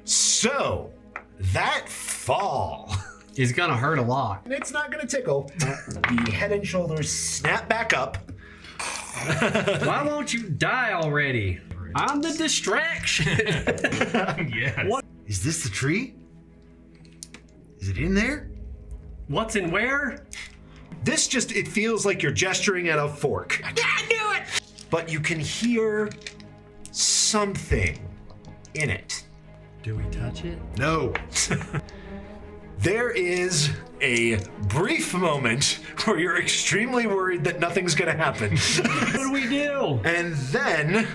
So, that fall is gonna hurt a lot. It's not gonna tickle. The head and shoulders snap back up. Why won't you die already? I'm the distraction. Yes. What? Is this the tree? Is it in there? What's in where? This it feels like you're gesturing at a fork. I knew it! But you can hear something in it. Do we touch it? No. There is a brief moment where you're extremely worried that nothing's gonna happen. What do we do? And then...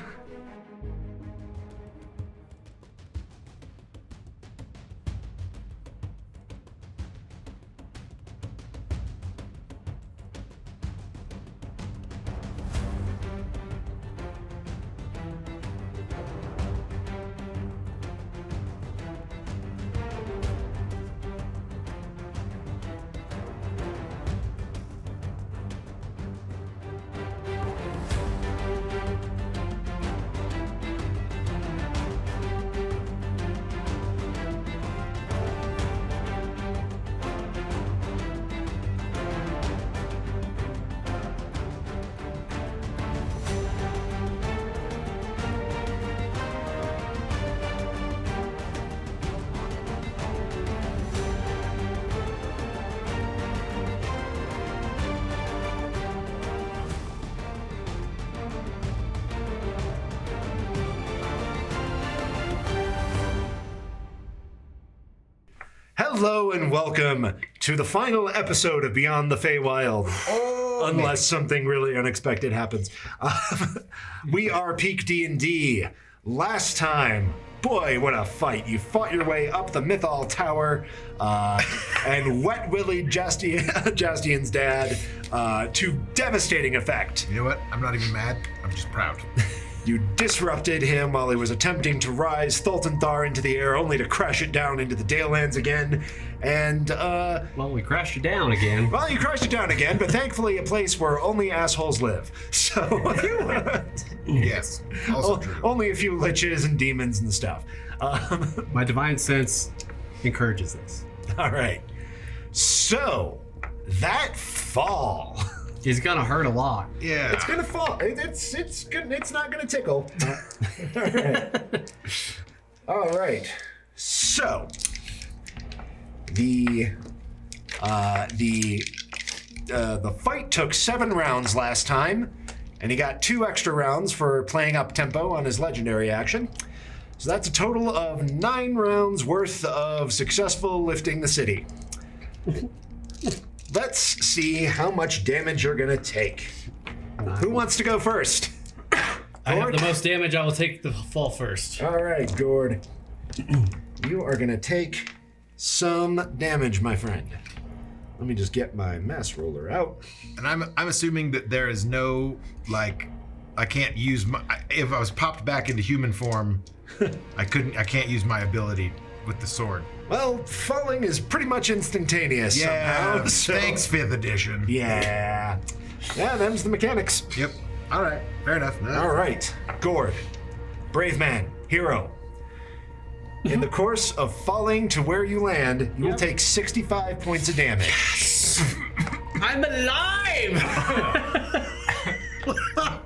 Hello and welcome to the final episode of Beyond the Feywild. Unless something really unexpected happens. We are PeakD&D. Last time, boy, what a fight. You fought your way up the Mythal Tower and wet-willied Jaastien's dad to devastating effect. You know what? I'm not even mad. I'm just proud. You disrupted him while he was attempting to rise Thultanthar into the air, only to crash it down into the Dalelands again. And, well, we crashed it down again. Well, you crashed it down again, but thankfully a place where only assholes live. So... Yes, also true. Only a few liches and demons and stuff. My divine sense encourages this. All right. So, that fall... is gonna hurt a lot. Yeah. It's gonna fall. It's good. It's not gonna tickle. All right. All right. So the fight took 7 rounds last time, and he got 2 extra rounds for playing up tempo on his legendary action. So that's a total of 9 rounds worth of successful lifting the city. Let's see how much damage you're gonna take. Who wants to go first? I have the most damage. I will take the fall first. All right, Ghourd. You are gonna take some damage, my friend. Let me just get my mass roller out. And I'm assuming that there is no, like, I can't use my, if I was popped back into human form, I can't use my ability with the sword. Well, falling is pretty much instantaneous somehow. So. Thanks, 5th edition. Yeah. Yeah, them's the mechanics. Yep. All right. Fair enough. All right. Ghourd. Brave man. Hero. In the course of falling to where you land, you will take 65 points of damage. Yes! I'm alive!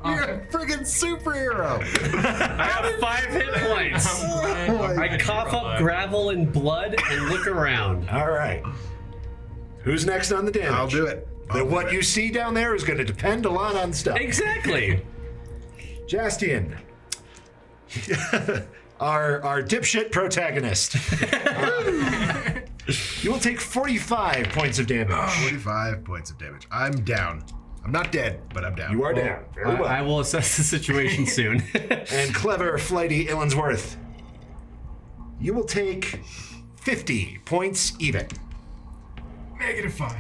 You're a friggin' superhero! I have 5 hit points. I cough up gravel and blood and look around. All right. Who's next on the damage? I'll do it. What you see down there is going to depend a lot on stuff. Exactly. Jaastien. our dipshit protagonist. You will take 45 points of damage. 45 points of damage. I'm down. I'm not dead, but I'm down. You are down. Very well. I will assess the situation soon. And clever, flighty Illinsworth. You will take 50 points even. -5.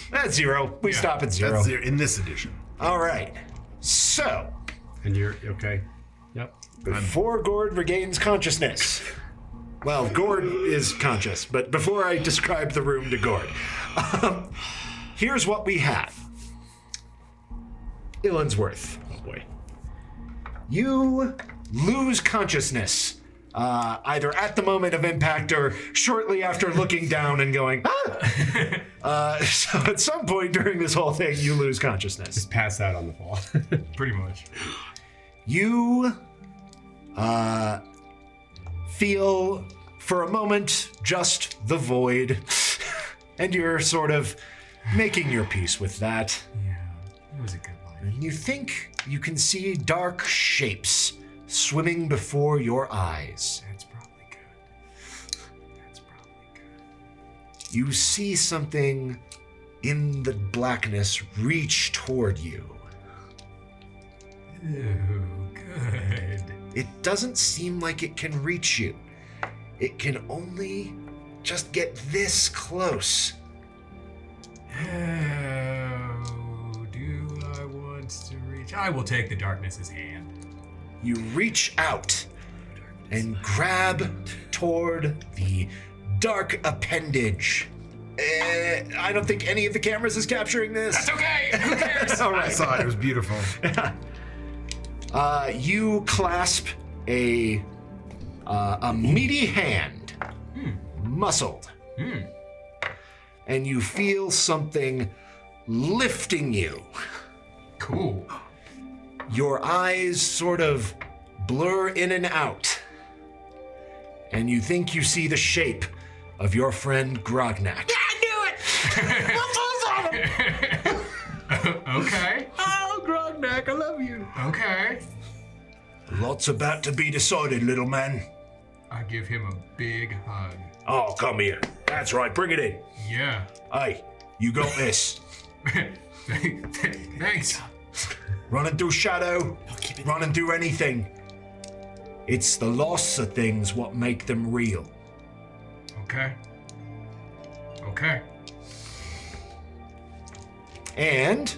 That's 0. We stop at 0. That's 0 in this edition. All right. So. And you're okay. Yep. Before Ghourd regains consciousness. Well, Ghourd is conscious, but before I describe the room to Ghourd, here's what we have. Illinsworth. Oh boy. You lose consciousness either at the moment of impact or shortly after looking down and going, ah! So at some point during this whole thing, you lose consciousness. Just pass out on the fall. Pretty much. You feel for a moment just the void, and you're sort of making your peace with that. Yeah, it was a good life. And you think you can see dark shapes swimming before your eyes. That's probably good. That's probably good. You see something in the blackness reach toward you. Ooh, good. It doesn't seem like it can reach you. It can only just get this close. How do I want to reach? I will take the darkness's hand. You reach out and grab toward the dark appendage. I don't think any of the cameras is capturing this. That's okay. Who cares? All I right. saw it. It was beautiful. You clasp a meaty hand, muscled, and you feel something lifting you. Cool. Your eyes sort of blur in and out, and you think you see the shape of your friend Grognak. Okay. Oh, Grognak, I love you. Okay. Lots about to be decided, little man. I give him a big hug. Oh, come here. That's right, bring it in. Yeah. Hey, you got this. Thanks. Running through shadow, running through anything. It's the loss of things what make them real. Okay. Okay. And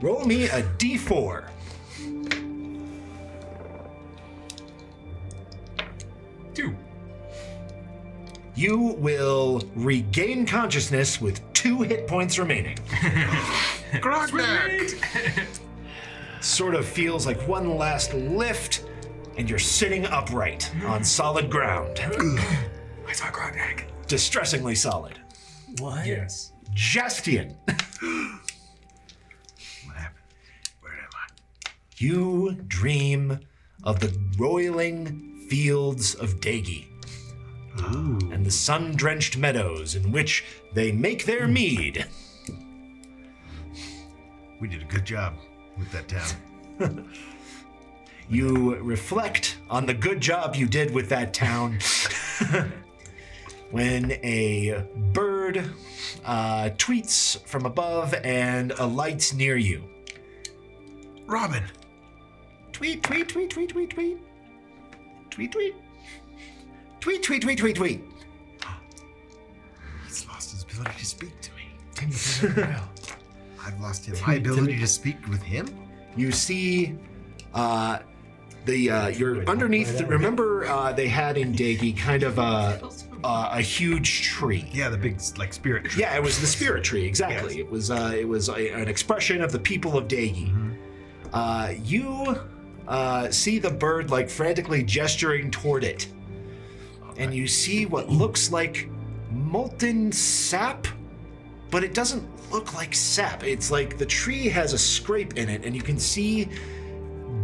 roll me a d4. Two. You will regain consciousness with 2 hit points remaining. Grognak. Sort of feels like one last lift, and you're sitting upright on solid ground. I saw Grognak. Distressingly solid. What? Yes. Jaastien, What happened? Where am I? you dream of the roiling fields of Dagi and the sun-drenched meadows in which they make their mead. We did a good job with that town. You reflect on the good job you did with that town when a bird tweets from above and alights near you. Robin. Tweet, tweet, tweet, tweet, tweet, tweet. Tweet, tweet. Tweet, tweet, tweet, tweet, tweet. He's lost his ability to speak to me. Timmy said it well. I've lost him. My ability to speak with him? You see you're underneath, remember they had in Dagi kind of a huge tree. Yeah, the big, like, spirit tree. Yeah, it was the spirit tree, exactly. Yes. It was an expression of the people of Dagi. You see the bird like frantically gesturing toward it, and you see what looks like molten sap, but it doesn't look like sap. It's like the tree has a scrape in it, and you can see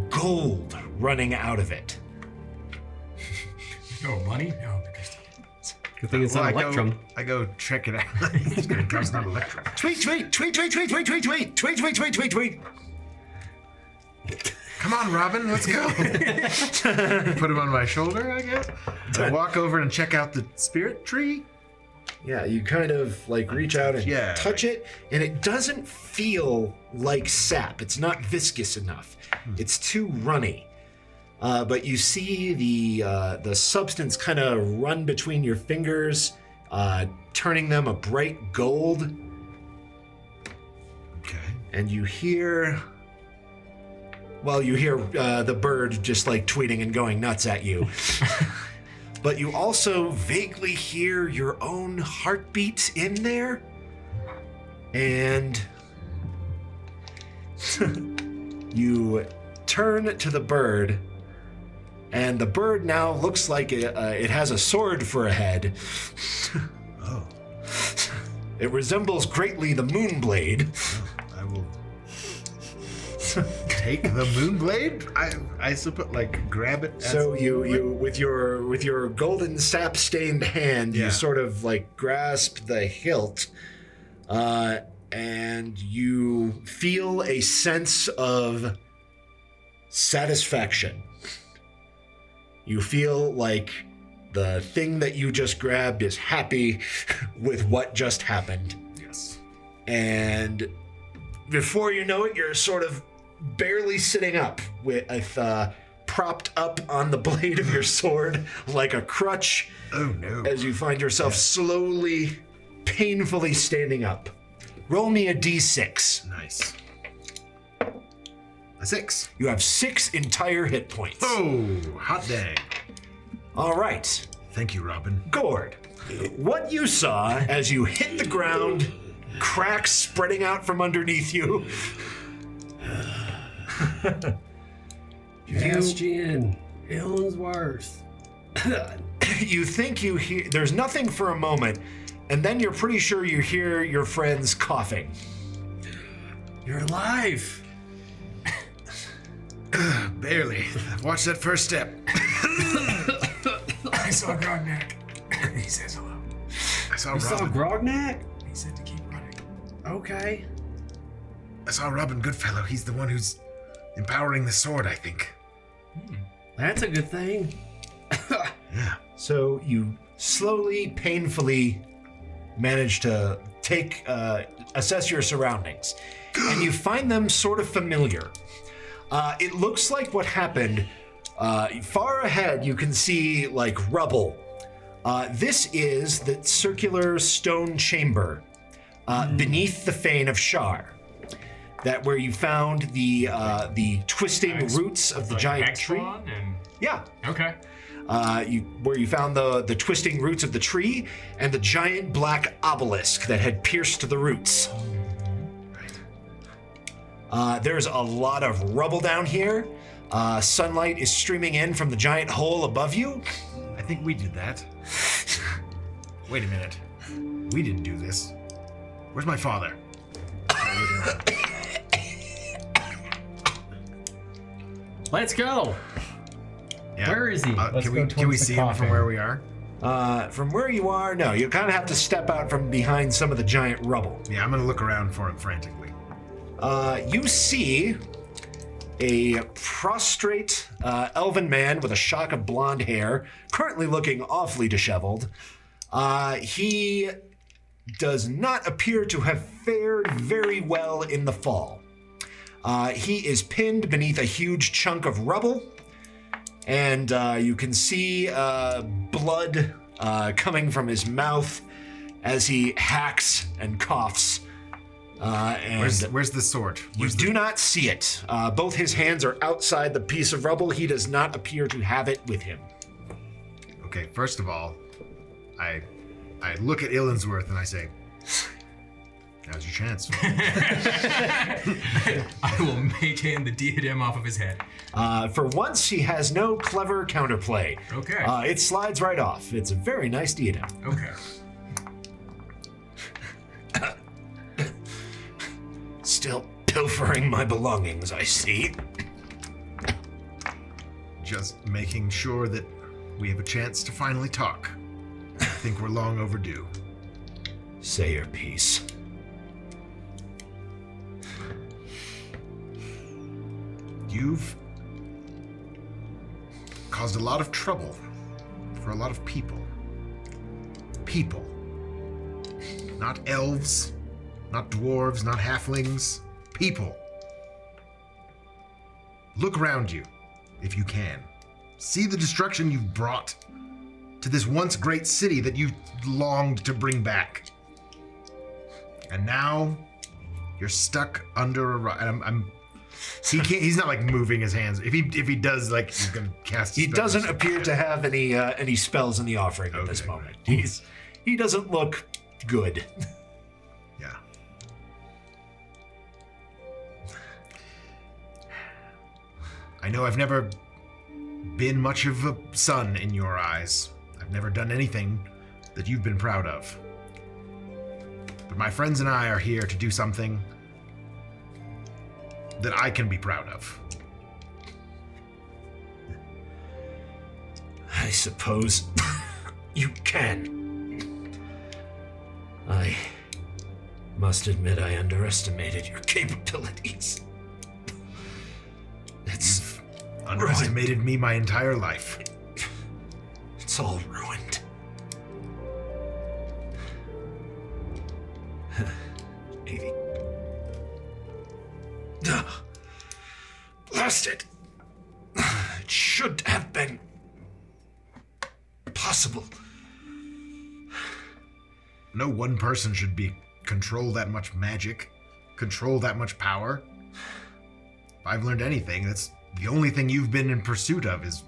gold running out of it. No money? No, because Good thing it's not Electrum. I go check it out. It's not Electrum. Tweet, tweet, tweet, tweet, tweet, tweet, tweet, tweet, tweet, tweet, tweet, tweet, tweet. Come on, Robin, let's go. Put him on my shoulder, I guess. I walk over and check out the spirit tree. Yeah, you kind of like reach out and Yeah. touch it, and it doesn't feel like sap. It's not viscous enough. It's too runny. But you see the substance kind of run between your fingers, turning them a bright gold. Okay. And you hear, well, you hear the bird just like tweeting and going nuts at you. But you also vaguely hear your own heartbeat in there. And you turn to the bird And the bird now looks like it has a sword for a head. Oh. It resembles greatly the Moonblade. I will take the Moonblade. I suppose, like, grab it. So you with your golden sap stained hand, you sort of like grasp the hilt, and you feel a sense of satisfaction. You feel like the thing that you just grabbed is happy with what just happened. Yes. And before you know it, you're sort of barely sitting up with propped up on the blade of your sword like a crutch. Oh no. As you find yourself slowly, painfully standing up. Roll me a d6. Nice. A 6. You have 6 entire hit points. Oh, hot dang. All right. Thank you, Robin. Ghourd, what you saw as you hit the ground, cracks spreading out from underneath you. Jaastien, Illinsworth. You think you hear, there's nothing for a moment, and then you're pretty sure you hear your friends coughing. You're alive. Barely. Watch that first step. I saw Grognak. He says hello. I saw You saw Robin. Grognak? He said to keep running. Okay. I saw Robin Goodfellow. He's the one who's empowering the sword, I think. That's a good thing. Yeah. So you slowly, painfully manage to assess your surroundings, and you find them sort of familiar. It looks like what happened. Far ahead, you can see like rubble. This is the circular stone chamber beneath the Fane of Shar. That where you found the twisting roots of the giant tree. And... Yeah. Okay. Where you found the twisting roots of the tree and the giant black obelisk that had pierced the roots. There's a lot of rubble down here. Sunlight is streaming in from the giant hole above you. I think we did that. Wait a minute. We didn't do this. Where's my father? Let's go. Yeah. Where is he? Let's Can go we towards the see him from coffin. where we are? From where you are, no. You kind of have to step out from behind some of the giant rubble. Yeah, I'm gonna look around for him frantically. You see a prostrate elven man with a shock of blonde hair, currently looking awfully disheveled. He does not appear to have fared very well in the fall. He is pinned beneath a huge chunk of rubble, and you can see blood coming from his mouth as he hacks and coughs. Where's the sword? You do not see it. Both his hands are outside the piece of rubble. He does not appear to have it with him. Okay, first of all, I look at Illinsworth and I say, now's your chance. I will maintain the diadem off of his head. For once, he has no clever counterplay. Okay. It slides right off. It's a very nice diadem. Okay. Still pilfering my belongings, I see. Just making sure that we have a chance to finally talk. I think we're long overdue. Say your piece. You've caused a lot of trouble for a lot of people. People. Not elves, not dwarves, not halflings. People. Look around you, if you can. See the destruction you've brought to this once great city that you longed to bring back. And now you're stuck under a rock. And he can't. He's not like moving his hands. If he does, like he's gonna cast. He spells. doesn't appear to have any spells in the offering at this Okay, moment. He doesn't look good. Yeah. I know I've never been much of a son in your eyes. I've never done anything that you've been proud of. But my friends and I are here to do something that I can be proud of. I suppose you can. I must admit I underestimated your capabilities. It's Underestimated me my entire life. It's all ruined. Evie. Blast it. It should have been possible. No one person should control that much magic, control that much power. If I've learned anything, that's the only thing you've been in pursuit of is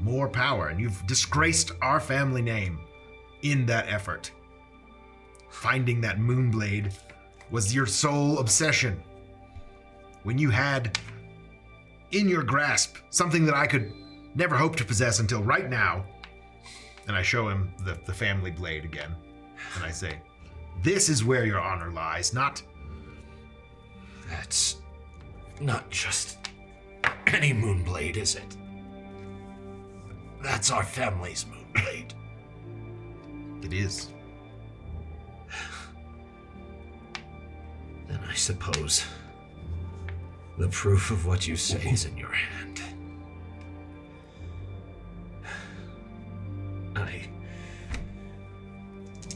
more power, and you've disgraced our family name in that effort. Finding that Moonblade was your sole obsession. When you had in your grasp something that I could never hope to possess until right now, and I show him the family blade again, and I say, this is where your honor lies, not... That's not just any Moonblade, is it? That's our family's Moonblade. It is. Then I suppose the proof of what you say is in your hand.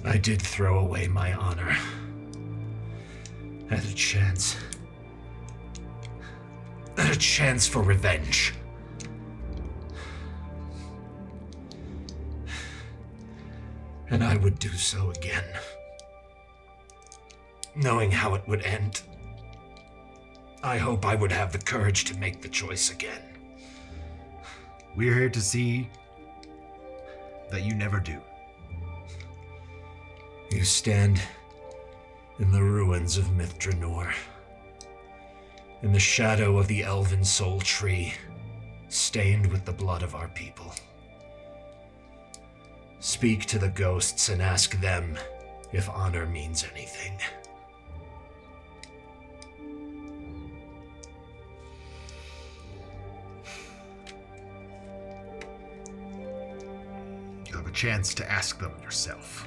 I did throw away my honor. Had a chance. Had a chance for revenge. And I would do so again. Knowing how it would end. I hope I would have the courage to make the choice again. We're here to see that you never do. You stand in the ruins of Mithranor, in the shadow of the elven soul tree, stained with the blood of our people. Speak to the ghosts and ask them if honor means anything. You have a chance to ask them yourself.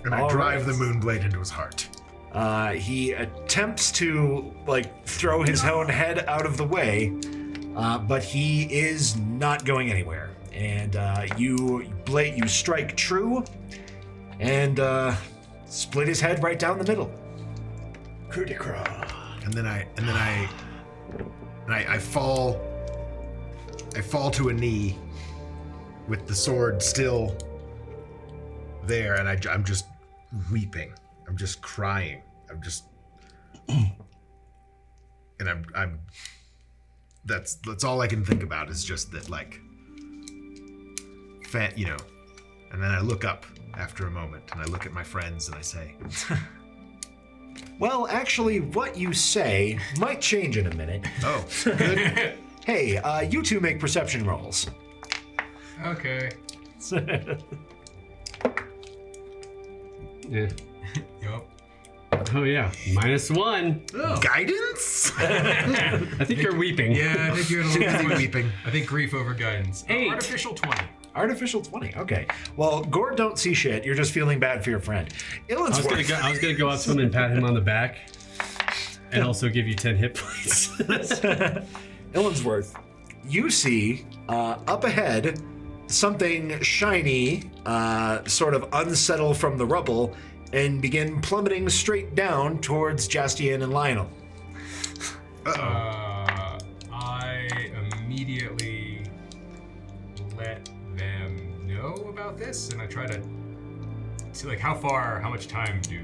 And I All drive right. the Moonblade into his heart. He attempts to, throw his own head out of the way, but he is not going anywhere. And you strike true, and split his head right down the middle. Coup de grace. And then I fall to a knee with the sword still there, and I'm just weeping. I'm just crying. I'm just, and I'm. That's all I can think about is just that, And then I look up after a moment, and I look at my friends, and I say, Well, actually, what you say might change in a minute. "Oh, good." Hey, you two make perception rolls. Okay. Yeah. Yup. Oh yeah, -1. Oh. Guidance? I think you're weeping. Yeah, I think you're a little Busy bit weeping. I think grief over guidance. 8. Artificial 20. Artificial 20. Okay. Well, Ghourd don't see shit. You're just feeling bad for your friend. Illinsworth. I was gonna go up to him and pat him on the back, and also give you 10 hit points. Illinsworth, you see up ahead something shiny sort of unsettle from the rubble and begin plummeting straight down towards Jaastien and Lionel. I immediately let them know about this, and I try to see, how much time do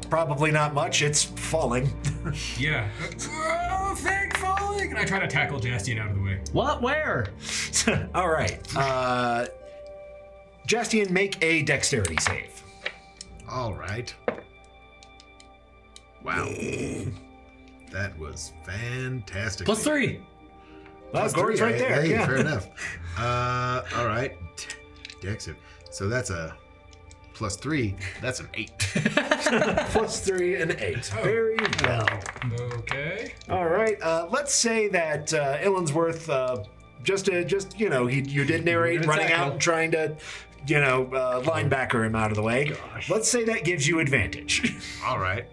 Probably not much. It's falling. yeah. Oh, fake falling! And I try to tackle Jaastien out of the way. What? Where? All right. Jaastien, make a dexterity save. All right. Wow. That was fantastic. +3. Well, Plus Ghourd's 3, right there. Hey, Yeah. fair enough. All right. Dex. So that's a plus 3. That's an 8. Plus 3 and 8. Very well. Okay. All right. Let's say that Illinsworth, you did narrate running out and trying to, linebacker him out of the way. Let's say that gives you advantage. All right.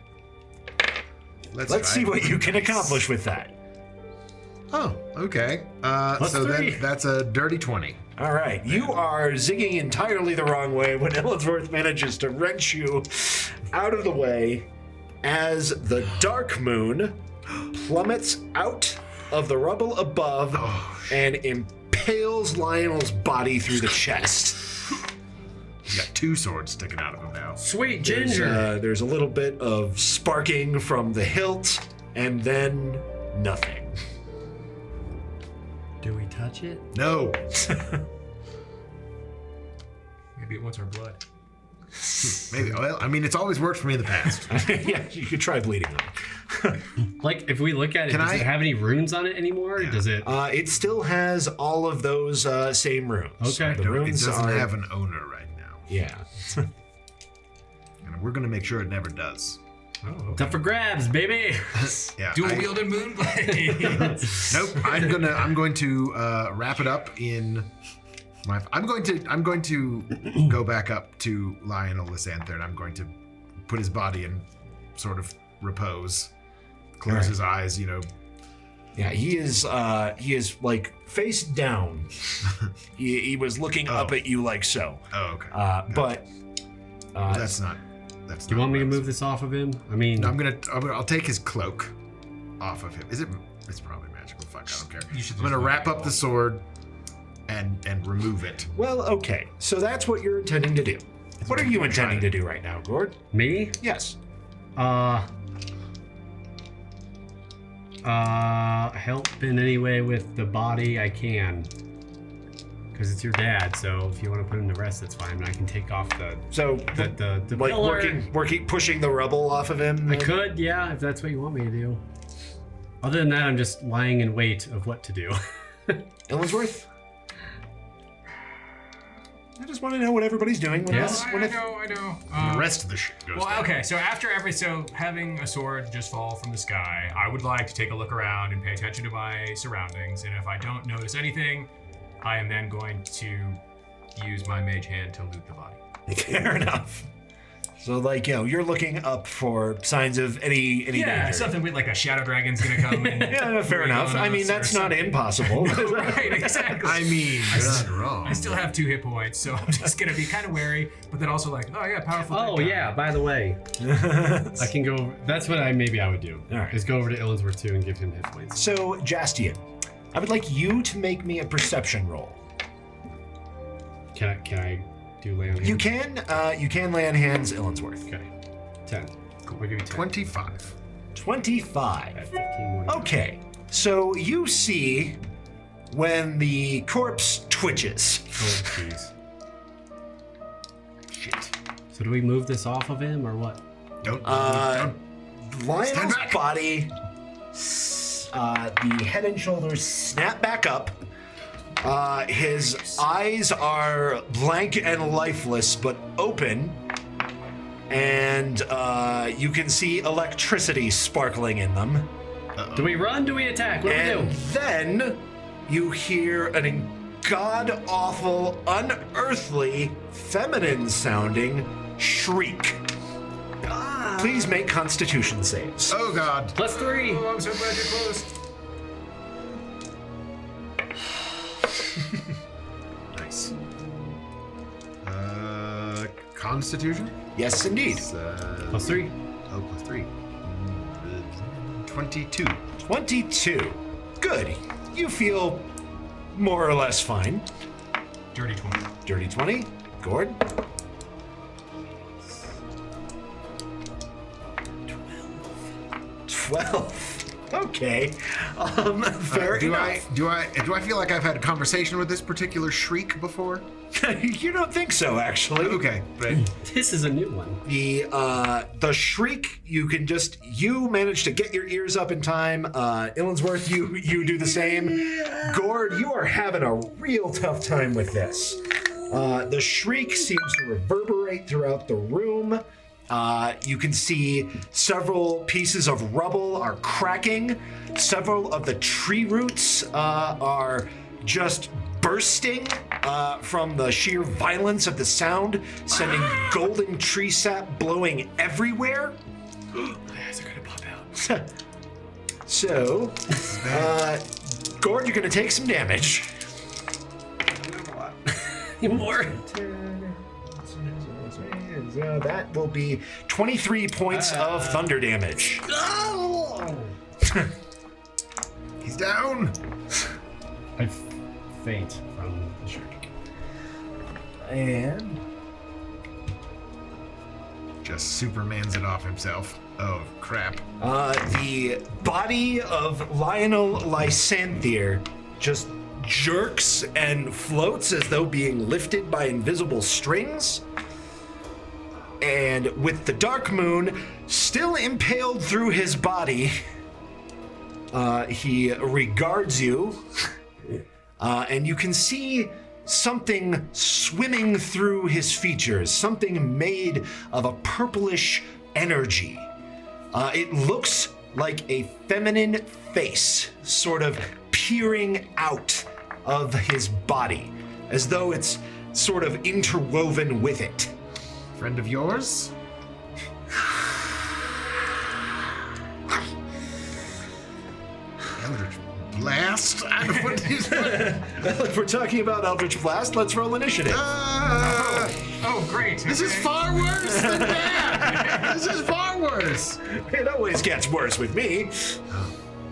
Let's see what you can accomplish with that. Oh, okay. Plus So 3. then that's a dirty 20. All right. You are zigging entirely the wrong way when Illinsworth manages to wrench you out of the way as the dark moon plummets out of the rubble above and impales Lionel's body through the chest. He's got 2 swords sticking out of him now. Sweet ginger. There's a little bit of sparking from the hilt, and then nothing. Do we touch it? No. Maybe it wants our blood. Maybe. Well, I mean, it's always worked for me in the past. Yeah, you could try bleeding them. Like, if we look at it, Can does I- it have any runes on it anymore? Yeah. Does it? It still has all of those same runes. Okay. The It runes doesn't are. have an owner right now. Yeah. And we're going to make sure it never does. Oh, okay. It's up for grabs, baby. Yeah. Dual wielded moonblade. Nope. I'm going to wrap it up in my. I'm going to go back up to Lionel Lysanther, and I'm going to put his body in sort of repose, close Alright. his eyes. Yeah, he is like face down. he was looking up at you like so. Oh, okay. But That's not. Do you want me to move this off of him? I mean, I'll take his cloak off of him. It's probably magical. Fuck, I don't care. You should I'm gonna just wrap move up it the sword and remove it. well, okay. So that's what you're intending to do. What are you intending to do right now, Ghourd? me? Yes. Help in any way with the body I can. Because it's your dad, so if you want to put him to rest, that's fine. But I can take off So the like pillar. working, pushing the rubble off of him. I could, yeah, if that's what you want me to do. Other than that, I'm just lying in wait of what to do. Illinsworth. I just want to know what everybody's doing when Yes. it's I know. the rest of the shit goes Well, down. okay, so having a sword just fall from the sky, I would like to take a look around and pay attention to my surroundings, and if I don't notice anything, I am then going to use my mage hand to loot the body. Fair enough. So you're looking up for signs of any Yeah, danger. something with like a shadow dragon's gonna come and Yeah, fair rain enough. on I mean, us or that's not something. impossible. Right, exactly. I mean, you're not wrong. I still have 2 hit points, so I'm just gonna be kind of wary, but then also like, oh yeah, powerful. Oh big guy. yeah, by the way, I can go. That's what I would do. All right. Is go over to Illinsworth too and give him hit points. So, Jaastien, I would like you to make me a perception roll. Can I do lay on hands? You can lay on hands, Illinsworth. Okay. 10. Cool. I'll give you 10. 25. 25. At 15 more. to go. Okay, so you see when the corpse twitches. Oh jeez. Shit. So do we move this off of him or what? Don't. Lionel's Stand back. body, the head and shoulders snap back up. His eyes are blank and lifeless, but open. And you can see electricity sparkling in them. Do we run? Do we attack? What do we And do? then you hear an god-awful, unearthly, feminine-sounding shriek. Please make Constitution saves. Oh God. +3. Oh, I'm so glad you're close. Nice. Constitution? Yes, indeed. It's, +3. Oh, +3. 22. 22. Good. You feel more or less fine. Dirty 20. Dirty 20. Ghourd. 12. Okay. Fair do enough. do I feel like I've had a conversation with this particular shriek before? You don't think so, actually. Okay, great. This is a new one. The shriek, you manage to get your ears up in time. Illinsworth, you do the same. Ghourd, you are having a real tough time with this. The shriek seems to reverberate throughout the room. You can see several pieces of rubble are cracking. Several of the tree roots are just bursting from the sheer violence of the sound, sending golden tree sap blowing everywhere. Eyes are gonna pop out. So, Ghourd, you're gonna take some damage. More. That will be 23 points of thunder damage. He's down. I faint from the shriek. And Just Supermans it off himself. Oh, crap. the body of Lionel Lysanthier just jerks and floats as though being lifted by invisible strings. And with the dark moon still impaled through his body, he regards you, and you can see something swimming through his features, something made of a purplish energy. It looks like a feminine face, sort of peering out of his body, as though it's sort of interwoven with it. Friend of yours? Eldritch Blast? What is that? If we're talking about Eldritch Blast, let's roll initiative. Oh, great. This is far worse than that! This is far worse! It always gets worse with me.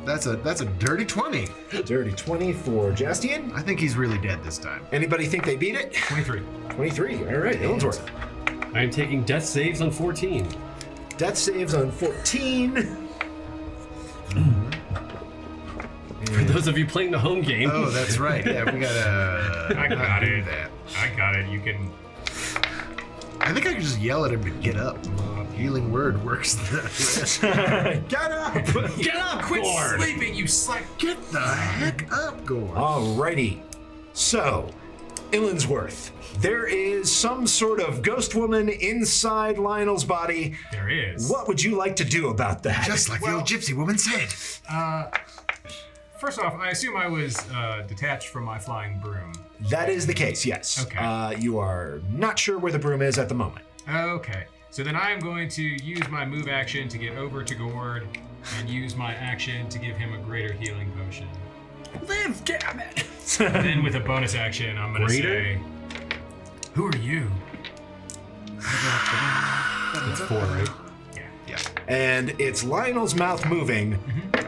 That's a dirty 20. Dirty 20 for Jaastien. I think he's really dead this time. Anybody think they beat it? 23. 23. All right, Illinsworth. I'm taking death saves on 14. Death saves on 14. For those of you playing the home game. Oh, that's right. Yeah, we gotta. I got do it. that. I got it. You can. I think I could just yell at him to get up. Healing word works. Get up! Get up, Quit Ghourd! sleeping, you slack. Get the heck up, Ghourd. Alrighty. So, Illinsworth, there is some sort of ghost woman inside Lionel's body. There is. What would you like to do about that? Just like the old gypsy woman said. First off, I assume I was detached from my flying broom. That is the case, yes. Okay. You are not sure where the broom is at the moment. Okay. So then I am going to use my move action to get over to Ghourd and use my action to give him a greater healing potion. Live, damn it! And then with a bonus action, I'm going to Greater? say, who are you? That's 4, right? Yeah. And it's Lionel's mouth moving,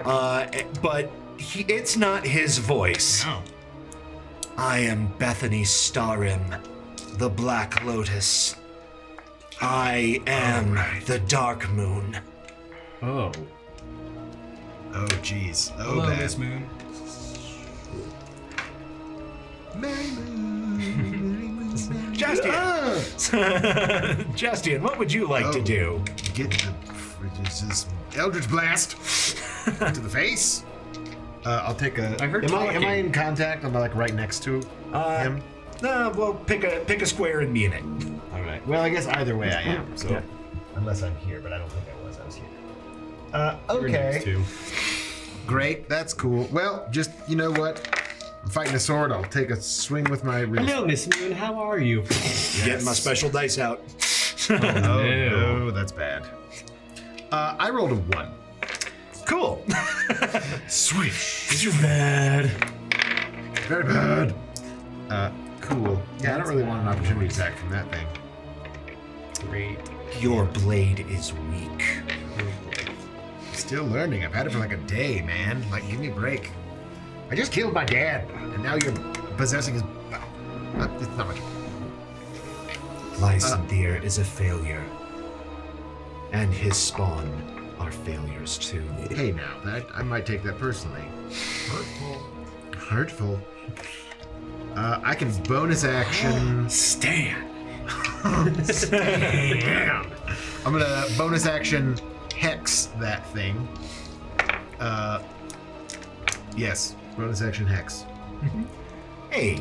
but it's not his voice. No. I am Bethany Starim, the Black Lotus. I am the Dark Moon. Oh. Oh, jeez. Oh, Hello, bad. Miss Moon. Mary Moon. Jaastien! Jaastien, what would you like to do? Get the Eldritch Blast to the face. I'll take a. I heard am talking. I in contact? Am I like right next to him? No, well, pick a square and be in it. All right. Well, I guess either way I am. So Yeah. unless I'm here, but I don't think I was. I was here. You're next Okay. to. Great. That's cool. Well, just you know what? I'm fighting a sword. I'll take a swing with my wrist. Hello, Miss Moon. How are you? Getting my special dice out. Oh No. no, that's bad. I rolled a 1. Cool. Sweet. You're bad. Very bad. Cool. Yeah, I don't really want an opportunity attack from that thing. Great. Your blade is weak. Still learning. I've had it for like a day, man. Like, give me a break. I just killed my dad, and now you're possessing his. It's not much. Lysanthier is a failure. And his spawn our failures too. Hey, now that I might take that personally. Hurtful. I can bonus action. Stand. Damn. I'm gonna bonus action hex that thing. Yes, bonus action hex. Hey,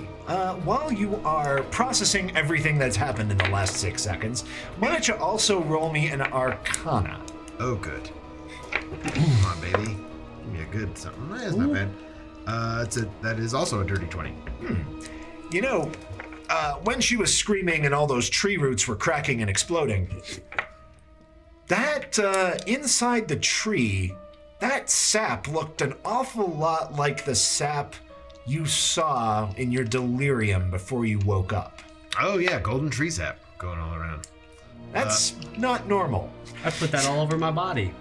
while you are processing everything that's happened in the last 6 seconds, why don't you also roll me an Arcana? Oh, good. Come on, baby. Give me a good something. That's not bad. That is also a dirty 20. You know, when she was screaming and all those tree roots were cracking and exploding, that inside the tree, that sap looked an awful lot like the sap you saw in your delirium before you woke up. Oh yeah, golden tree sap going all around. That's not normal. I put that all over my body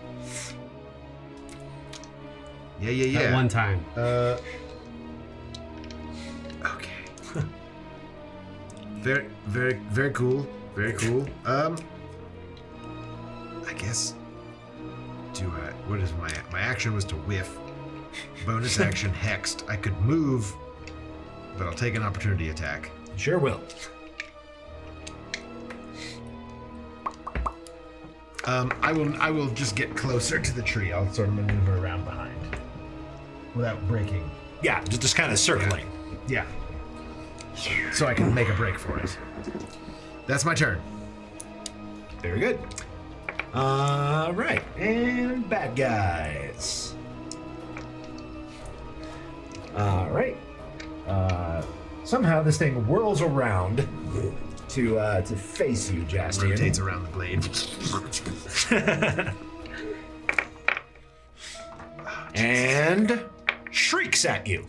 Yeah. at one time. Okay. Very cool. Very cool. I guess. What is my action was to whiff. Bonus action hexed. I could move, but I'll take an opportunity attack. Sure will. I will just get closer to the tree. I'll sort of maneuver around behind without breaking. Yeah, just kind of circling. Yeah. So I can make a break for it. That's my turn. Very good. All right, and bad guys. All right. Somehow this thing whirls around to face you, Jaastien. Rotates around the blade. And shrieks at you.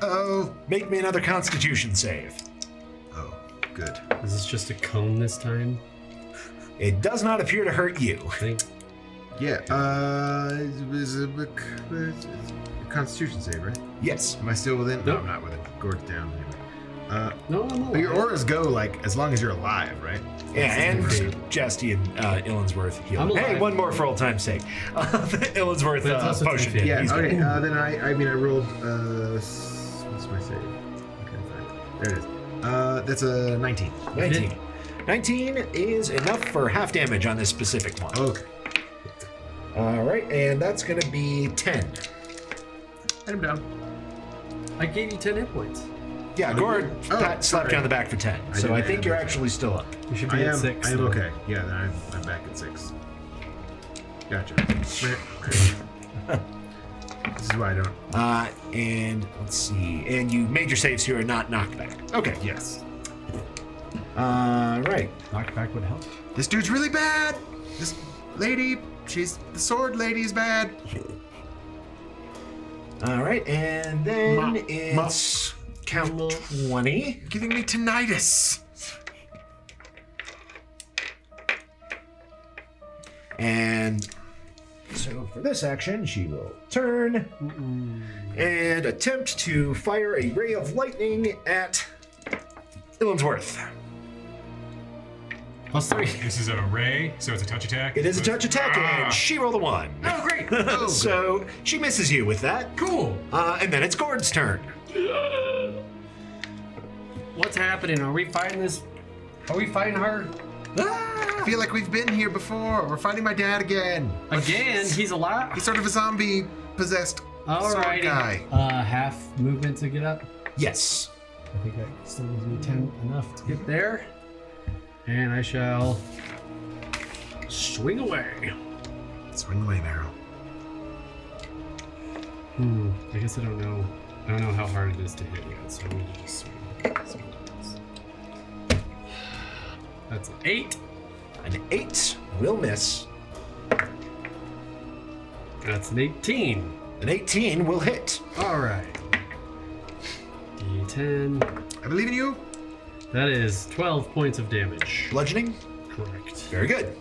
Oh. Make me another Constitution save. Oh, good. Is this just a cone this time? It does not appear to hurt you. I think. Yeah. Is a Constitution save, right? Yes. Am I still within? No, Nope. I'm not within. Ghourd's down anyway. No, I'm But alive. your auras go like as long as you're alive, right? Yeah, and Jaastien, Illinsworth I'm healed. alive. Hey, one more for old time's sake. Illinsworth But it's also potion. 350. Yeah. He's Okay. good. Then I rolled. What's my save? Okay, fine. There it is. That's a 19. 19. 19 is enough for half damage on this specific one. Okay. All right, and that's going to be 10. Hit him down. I gave you 10 hit points. Yeah, Ghourd Oh, slapped sorry. you on the back for 10. I So didn't I think add you're that. actually still up. You should I be am. at 6. I am though. okay. Yeah. Then I'm back at 6. Gotcha. This is why I don't. And let's see. And you made your saves here, not knocked back. Okay. Yes. Right. Knockback would help. This dude's really bad. This lady, the sword lady is bad. All right, and then it's count 20. Giving me tinnitus. And so for this action, she will turn and attempt to fire a ray of lightning at Illinsworth. +3. This is an array, so it's a touch attack. It is a touch attack, and she rolled a 1. Oh, great. So she misses you with that. Cool. And then it's Ghourd's turn. What's happening? Are we fighting this? Are we fighting her? I feel like we've been here before. We're fighting my dad again. Again? He's alive? He's sort of a zombie possessed sword Alrighty. guy. Half movement to get up. Yes. I think that still gives me 10 enough to get there. And I shall swing away. Swing away, Meryl. I guess I don't know. I don't know how hard it is to hit yet, so I'm gonna just swing. See what happens. That's an 8. An 8 will miss. That's an 18. An 18 will hit. All right. D10. I believe in you. That is 12 points of damage. Bludgeoning. Correct. Very good.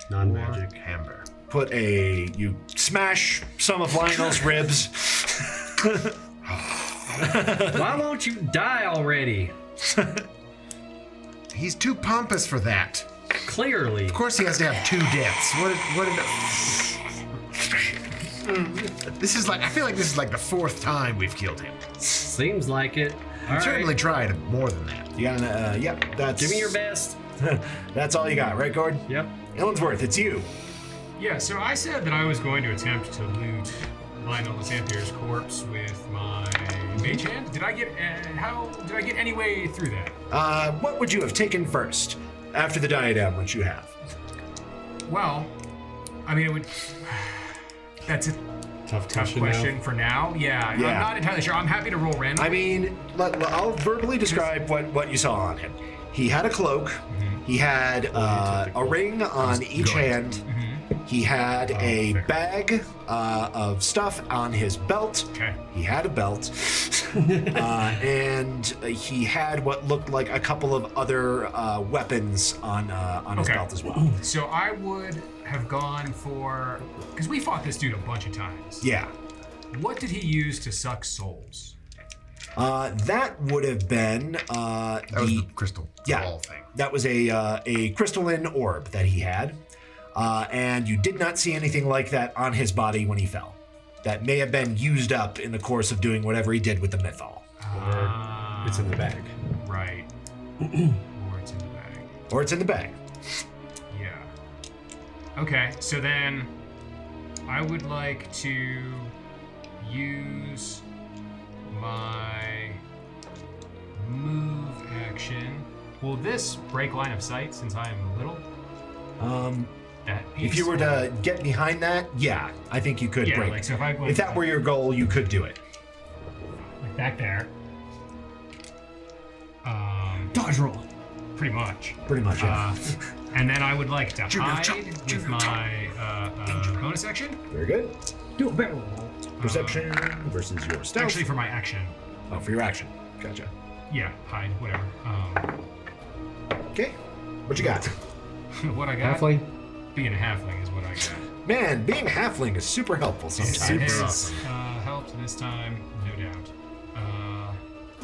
Non-magic. Amber. You smash some of Lionel's ribs. Why won't you die already? He's too pompous for that. Clearly. Of course he has to have 2 deaths. This is like, I feel like this is like the 4th time we've killed him. Seems like it. All We've certainly right. tried more than that. You got yep, that's... Give me your best. That's all you got, right, Ghourd? Yep. Illinsworth, it's you. Yeah, so I said that I was going to attempt to loot Lionel Sampier's corpse with my mage hand. Did I get any way through that? What would you have taken first after the diadem, which you have? Well, I mean, it would. That's a Tough question for now. Yeah, I'm not entirely sure. I'm happy to roll random. I mean, I'll verbally describe what you saw on him. He had a cloak. He had a ring on each hand. He had a bag of stuff on his belt. Okay. He had a belt. And he had what looked like a couple of other weapons on his belt as well. So I would have gone for, because we fought this dude a bunch of times. Yeah. What did he use to suck souls? That would have been That was the crystal ball thing. That was a crystalline orb that he had. And you did not see anything like that on his body when he fell. That may have been used up in the course of doing whatever he did with the mythal. Or it's in the bag. Right. Or it's in the bag. Or it's in the bag. Yeah. Okay, so then I would like to use my move action. Will this break line of sight since I am little? If you were to get behind that, yeah, I think you could break. Like, so if that were your goal, you could do it. like back there. Dodge roll. Pretty much. Pretty much, yeah. And then I would like to hide jump, with my bonus action. Very good. Do a barrel roll. Perception versus your stealth. Actually, for my action. Oh, for your action. Gotcha. Yeah, hide, whatever. Okay. What you got? What I got? Halfling. Being a halfling is what I got. Man, being a halfling is super helpful sometimes. It's helped this time, no doubt.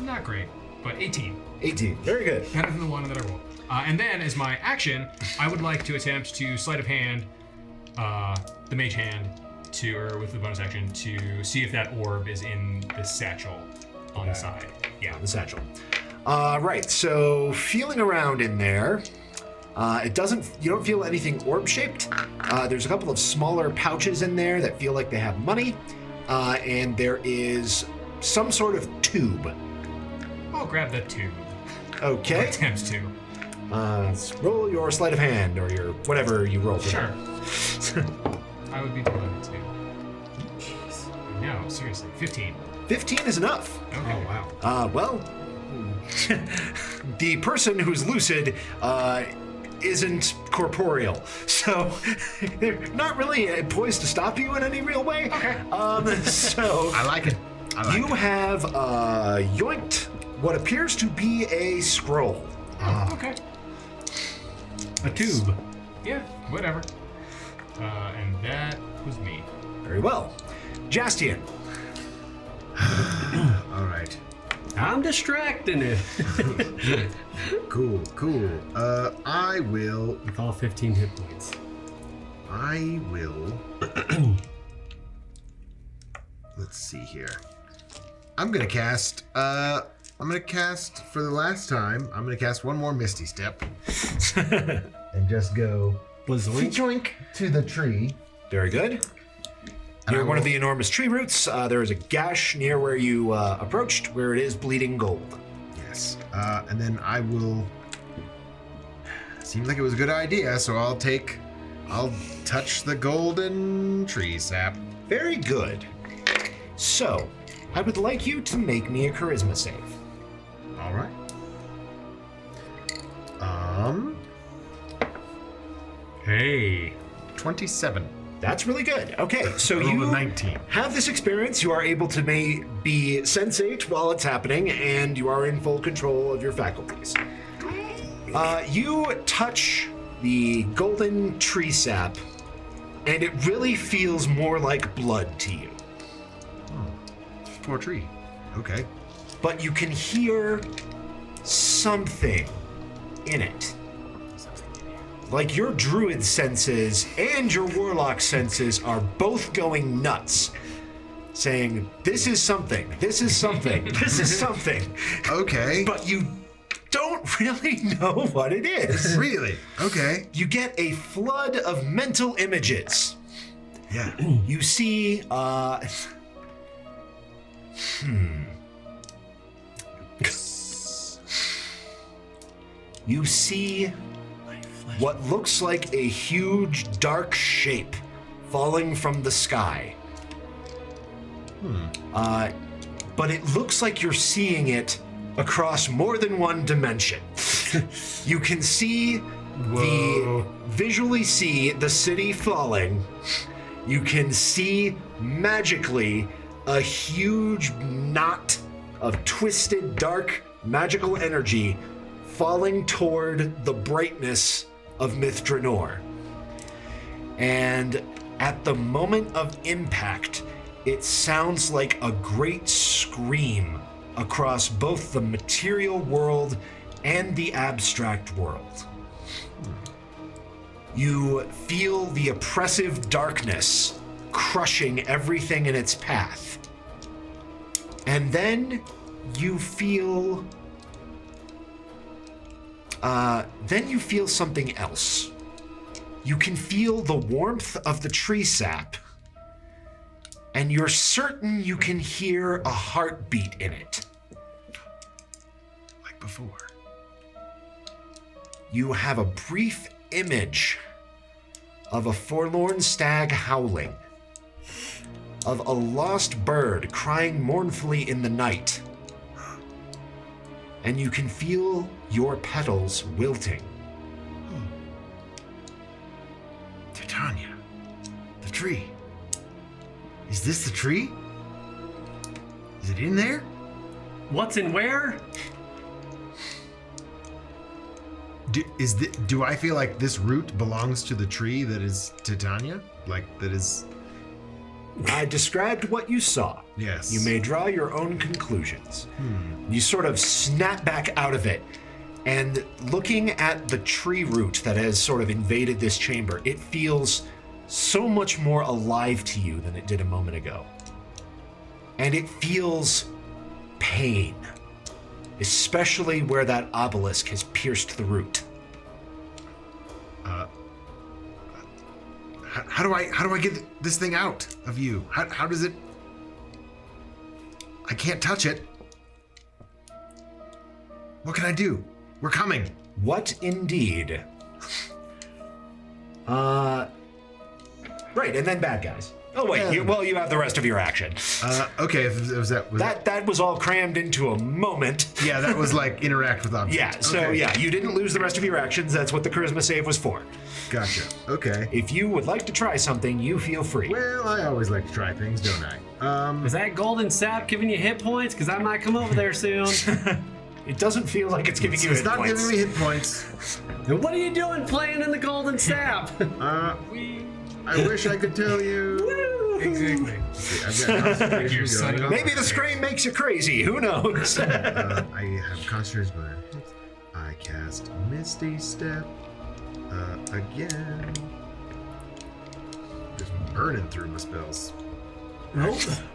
Not great, but 18. 18. Very good. Better than the one that I rolled. And then, as my action, I would like to attempt to sleight of hand the mage hand or with the bonus action, to see if that orb is in the satchel on the side. Yeah. The satchel. Right, so feeling around in there, you don't feel anything orb-shaped. There's a couple of smaller pouches in there that feel like they have money, and there is some sort of tube. I'll grab the tube. Okay. Attempts to. Roll your sleight of hand, or your whatever you roll for Sure. that. I would be delighted to. No, seriously. 15. 15 is enough. Okay. Oh, wow. Well, the person who's lucid isn't corporeal, so they're not really poised to stop you in any real way. Okay. So I like it. you have yoinked what appears to be a scroll. Okay. A tube. Yeah, whatever. And that was me. Very well. Jaastien. All right. I'm distracting it. Cool. I will. With all 15 hit points. Let's see here. I'm gonna cast for the last time. I'm gonna cast one more Misty Step. And just go Blizzling. joink to the tree. Very good. Near one of the enormous tree roots, there is a gash near where you approached, where it is bleeding gold. Yes. And then I will. Seems like it was a good idea, so I'll touch the golden tree sap. Very good. So, I would like you to make me a charisma save. All right. 27. That's really good. Okay, so I rolled you a 19. have this experience. You are able to be sensate while it's happening, and you are in full control of your faculties. You touch the golden tree sap, and it really feels more like blood to you. Poor tree. Okay. But you can hear something in it. like your druid senses and your warlock senses are both going nuts, saying, this is something, this is something, this is something. Okay. But you don't really know what it is. Really? Okay. You get a flood of mental images. Yeah. You see, You see what looks like a huge dark shape falling from the sky. But it looks like you're seeing it across more than one dimension. You can visually see the city falling. You can see magically a huge knot of twisted, dark, magical energy falling toward the brightness of Mithranor. And at the moment of impact, it sounds like a great scream across both the material world and the abstract world. You feel the oppressive darkness crushing everything in its path. And then you feel something else. You can feel the warmth of the tree sap, and you're certain you can hear a heartbeat in it. Like before. You have a brief image of a forlorn stag howling, of a lost bird crying mournfully in the night, and you can feel your petals wilting. Titania, the tree. Is this the tree? Is it in there? What's in where? Do I feel like this root belongs to the tree that is Titania? Like that is... I described what you saw. Yes. You may draw your own conclusions. You sort of snap back out of it, and looking at the tree root that has sort of invaded this chamber, it feels so much more alive to you than it did a moment ago. And it feels pain, especially where that obelisk has pierced the root. How do I get this thing out of you? How does it... I can't touch it. What can I do? We're coming. What indeed? Right, and then bad guys. Oh wait, Yeah. you have the rest of your action. Okay, was that That was all crammed into a moment. Yeah, that was like interact with objects. Yeah, so Okay. yeah, you didn't lose the rest of your actions. That's what the charisma save was for. Gotcha. Okay. If you would like to try something, you feel free. Well, I always like to try things, don't I? Is that golden sap giving you hit points? Because I might come over there soon. It doesn't feel like it's giving you It's hit not points. giving me hit points. And what are you doing playing in the golden sap? I wish I could tell you. Exactly. I've got concentration You're setting up- Maybe the scream makes you crazy. Who knows? I have concentration bonus. I cast Misty Step again. Just burning through my spells.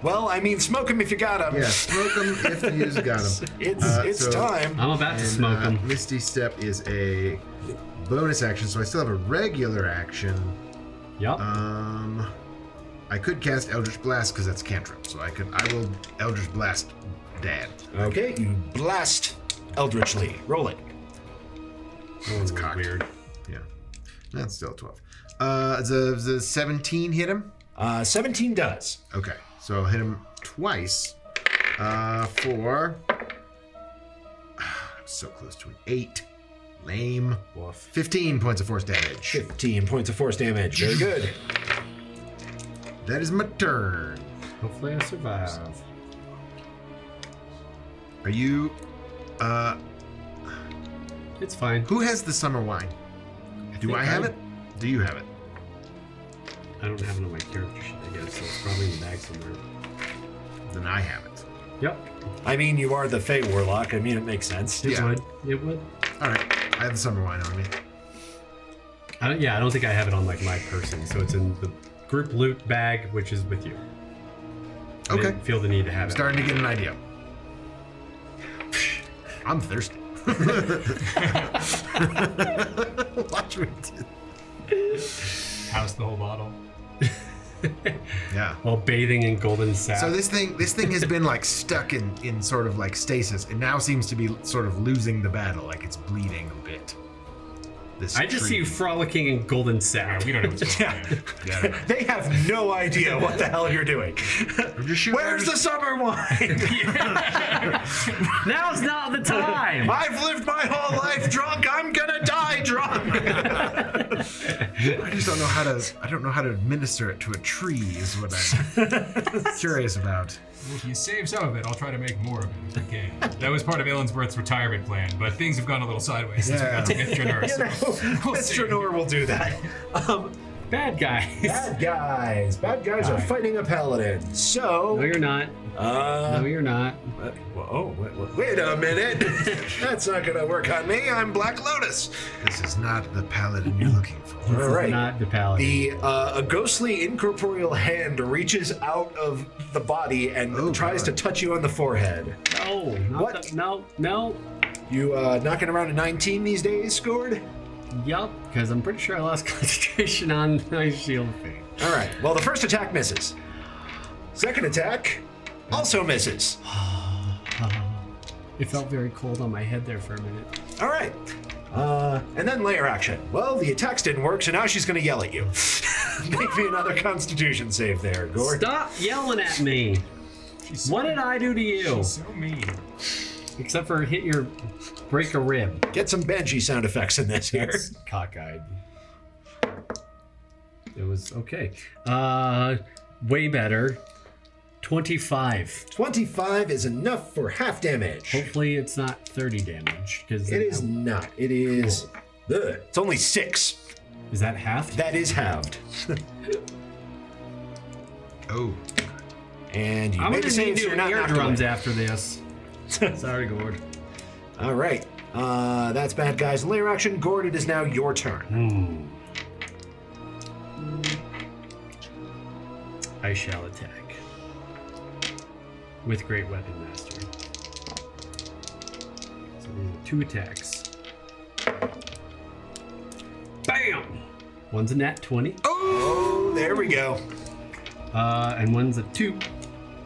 Well, I mean, smoke them if you got them. Yeah, smoke them if you've got them. It's time. I'm about to smoke them. Misty Step is a bonus action, so I still have a regular action. Yep. I could cast Eldritch Blast because that's cantrip, so I will Eldritch Blast Dad. Okay, you blast eldritchly. Roll it. It's cocked. Weird. Yeah, that's still a 12. The 17 hit him. 17 does. Okay, so I'll hit him twice for so close to an 8. Lame. 15 points of force damage. 15 points of force damage. Very good. That is my turn. Hopefully I survive. Are you? It's fine. Who has the summer wine? Do I have it? Do you have it? I don't have it on my character sheet, I guess, so it's probably in the bag somewhere. Then I have it. Yep. I mean, you are the Fey Warlock. I mean, it makes sense. It Yeah. would. It would. All right, I have the summer wine on me. I don't think I have it on like my person, so it's in the group loot bag, which is with you. I Okay. didn't feel the need to have it. Starting to get an idea. I'm thirsty. Watch me. House the whole bottle. Yeah. While bathing in golden sap. So this thing has been like stuck in sort of like stasis. It now seems to be sort of losing the battle, like it's bleeding a bit. This I just see tree. you frolicking in golden Yeah, sap. we don't know what's going on. Yeah. They have no idea what the hell you're doing. I'm just shooting. Where's the summer wine? Now's not the time. I've lived my whole life drunk. I'm gonna die drunk. I just don't know how to. I don't know how to administer it to a tree. Is what I'm curious about. Well, if you save some of it, I'll try to make more of it if I can. That was part of Illinsworth's retirement plan, but things have gone a little sideways since we got to Mithranor. Mr. Nor will do that. Bad guys. Bad guys are fighting a paladin. So. No, you're not. No, you're not. Wait a minute. That's not gonna work on me. I'm Black Lotus. This is not the paladin you're looking for. All right. Not the paladin. A ghostly incorporeal hand reaches out of the body and tries to touch you on the forehead. No, not What? No. You knocking around a 19 these days, Ghourd? Yup, because I'm pretty sure I lost concentration on my shield of fame. All right. Well, the first attack misses. Second attack also misses. It felt very cold on my head there for a minute. All right. And then layer action. Well, the attacks didn't work, so now she's going to yell at you. Make me another Constitution save there, Ghourd. Stop yelling at me. What did I do to you? She's so mean. Except for break a rib. Get some Banshee sound effects in this here. That's cockeyed. It was okay. Way better. 25. 25 is enough for half damage. Hopefully it's not 30 damage. Because It is not. It is. Ugh, it's only 6. Is that half? That is halved. Oh. And you I'm made gonna the save, need so you're new not knocked eardrums away. after this. Sorry, Ghourd. All right. That's bad guys. Layer action. Ghourd, it is now your turn. I shall attack. With Great Weapon Master. So these are 2 attacks. Bam! One's a nat 20. Oh, there we go. And one's a 2.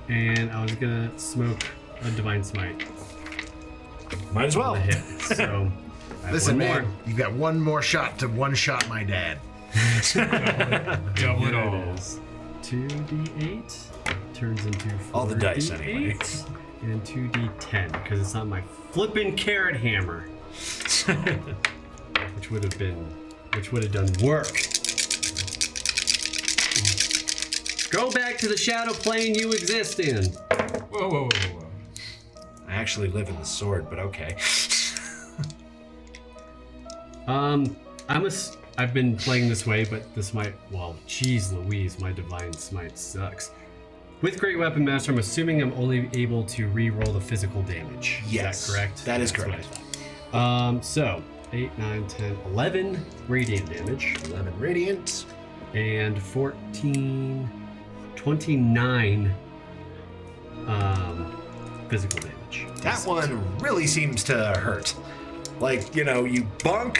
And I was gonna smoke a Divine Smite Might as well. on the hit. So I have Listen, one man. more. You've got one more shot to one-shot my dad. Double it There all. it is. 2d8 turns into 4d8 All the dice, anyway. and 2d10 because it's not my flippin' carrot hammer, which would have done work. Go back to the shadow plane you exist in. Whoa. I actually live in the sword, but okay. I've been playing this way, but this might, well, geez Louise, my Divine Smite sucks. With Great Weapon Master, I'm assuming I'm only able to re-roll the physical damage. Yes, Is that correct? that is That's what correct. I thought. So, 8, 9, 10, 11 radiant damage, 11 radiant. and 14, 29 physical damage. That one really seems to hurt. Like, you bonk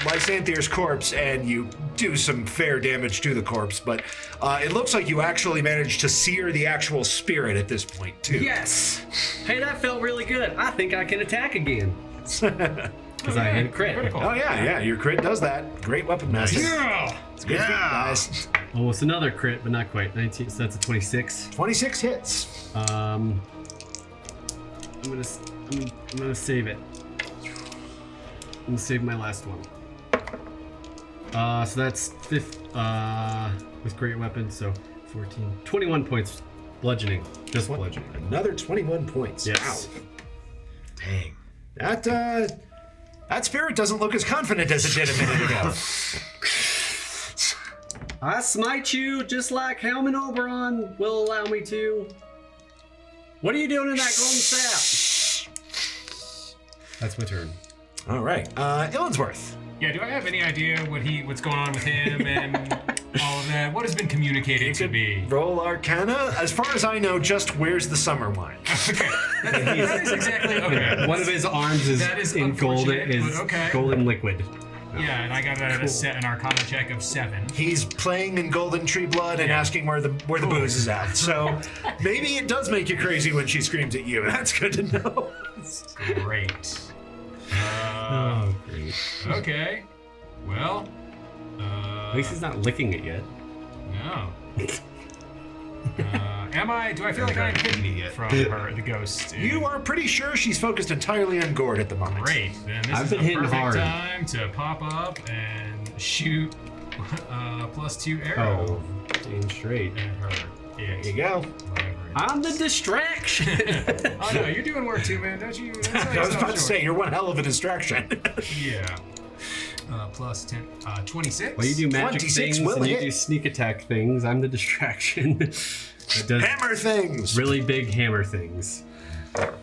Lysanthire's corpse and you do some fair damage to the corpse, but it looks like you actually managed to sear the actual spirit at this point, too. Yes! Hey, that felt really good. I think I can attack again. Because I hit a crit. Critical. Oh, yeah, your crit does that. Great weapon master. Yeah! It's good feat, guys. Almost another crit, but not quite. 19, so that's a 26. 26 hits. I'm gonna save it. I'm gonna save my last one. So that's 5th with great weapon, so 14, 21 points bludgeoning. Just bludgeoning. Another 21 points. Yes. Wow. Dang. That spirit doesn't look as confident as it did a minute ago. I smite you just like Helman Oberon will allow me to. What are you doing in that golden sap? That's my turn. All right. Illinsworth. Yeah, do I have any idea what's going on with him and all of that? What has been communicated to me? Roll Arcana. As far as I know, just where's the summer wine? Okay, that is exactly okay. One of his arms That is in golden, unfortunate, but okay. golden liquid. Yeah, and I got an Arcana check of 7. He's playing in Golden Tree Blood and asking where the booze is at. So maybe it does make you crazy when she screams at you. That's good to know. Great. Oh, great. Okay. Well. At least he's not licking it yet. No. Do I feel like I'm hidden from her, the ghost? You are pretty sure she's focused entirely on Ghourd at the moment. Great. Then this I've is been the hitting perfect hard. time to pop up and shoot +2 arrow Oh, aim straight. at her. There you go. Whatever. I'm the distraction. Oh no, you're doing work too, man. Don't you? I was about to say, you're one hell of a distraction. Yeah. Plus 10, 26. Well, you do magic 26 things will and you hit. do sneak attack things. I'm the distraction. It does Hammer things. really big hammer things. Oh,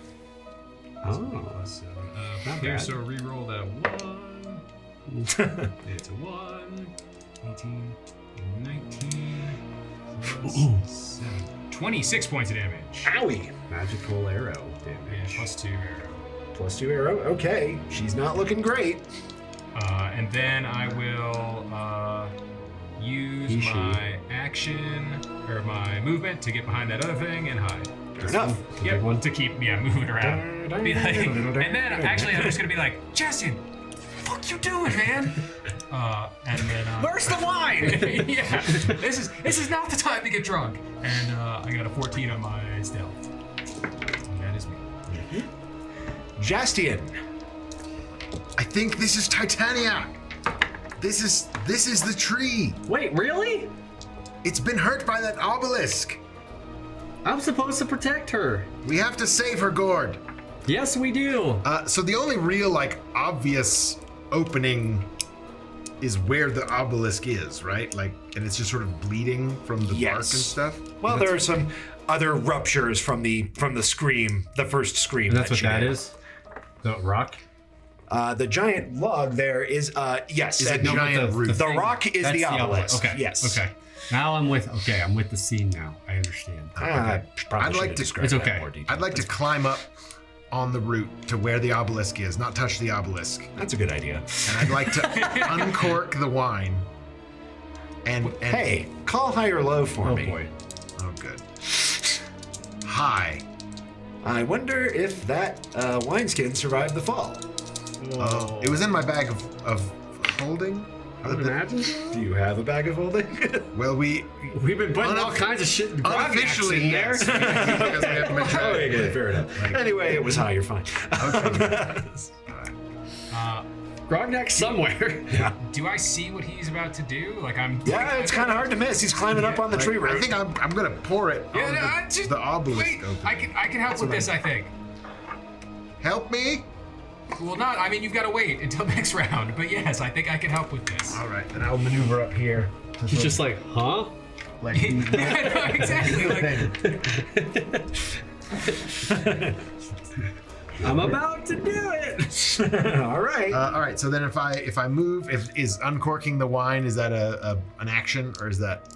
So, Not okay, bad. so re-roll that 1. It's a 1. 18, 19, plus 7. 26 points of damage. Owie. magical arrow Yeah, damage. +2 arrow. +2 arrow. Okay. She's not looking great. And then I will use He, she. my action or my movement to get behind that other thing and hide. Fair enough. The big one. To keep moving around. Be like, and then actually I'm just gonna be like, Jaastien, fuck you doing, man? And then Where's the wine? yeah, this is not the time to get drunk. And I got a 14 on my stealth. And that is me. Jaastien. I think this is Titania. This is the tree. Wait, really? It's been hurt by that obelisk. I'm supposed to protect her. We have to save her, Ghourd. Yes, we do. So the only real, obvious opening is where the obelisk is, right? And it's just sort of bleeding from the bark and stuff. Well, there are some other ruptures from the scream, the first scream. And that's what she that made. is? The rock? The giant log there is yes. Is a and no, giant root. The thing- rock is that's the obelisk. Okay. Yes. Okay. Now I'm with the scene now. I understand. I probably I'd should like have to- described It's that okay. in more detail. I'd like to climb up on the root to where the obelisk is, not touch the obelisk. That's a good idea. And I'd like to uncork the wine. And Hey, call high or low for Oh me. boy. Oh, good. High. I wonder if that wineskin survived the fall. Oh, it was in my bag of holding. I would imagine so. Do you have a bag of holding? Well, we We've been putting all kinds of shit unofficially in there. yes, because we have to make sure. Oh, okay, fair enough. Anyway, it was high. You're fine. Grognak somewhere. Do I see what he's about to do? Yeah, it's kind of hard to miss. He's climbing up on the tree root. I think I'm gonna pour it Yeah, on no, I just, the obelisk. wait, open. I can help with this, I think. Help me. Well, not. I mean, you've got to wait until next round. But yes, I think I can help with this. All right, then I'll maneuver up here. He's just like, huh? Like, Yeah, no, exactly. I'm about to do it. All right. all right. So then, if I move, is uncorking the wine, is that an action, or is that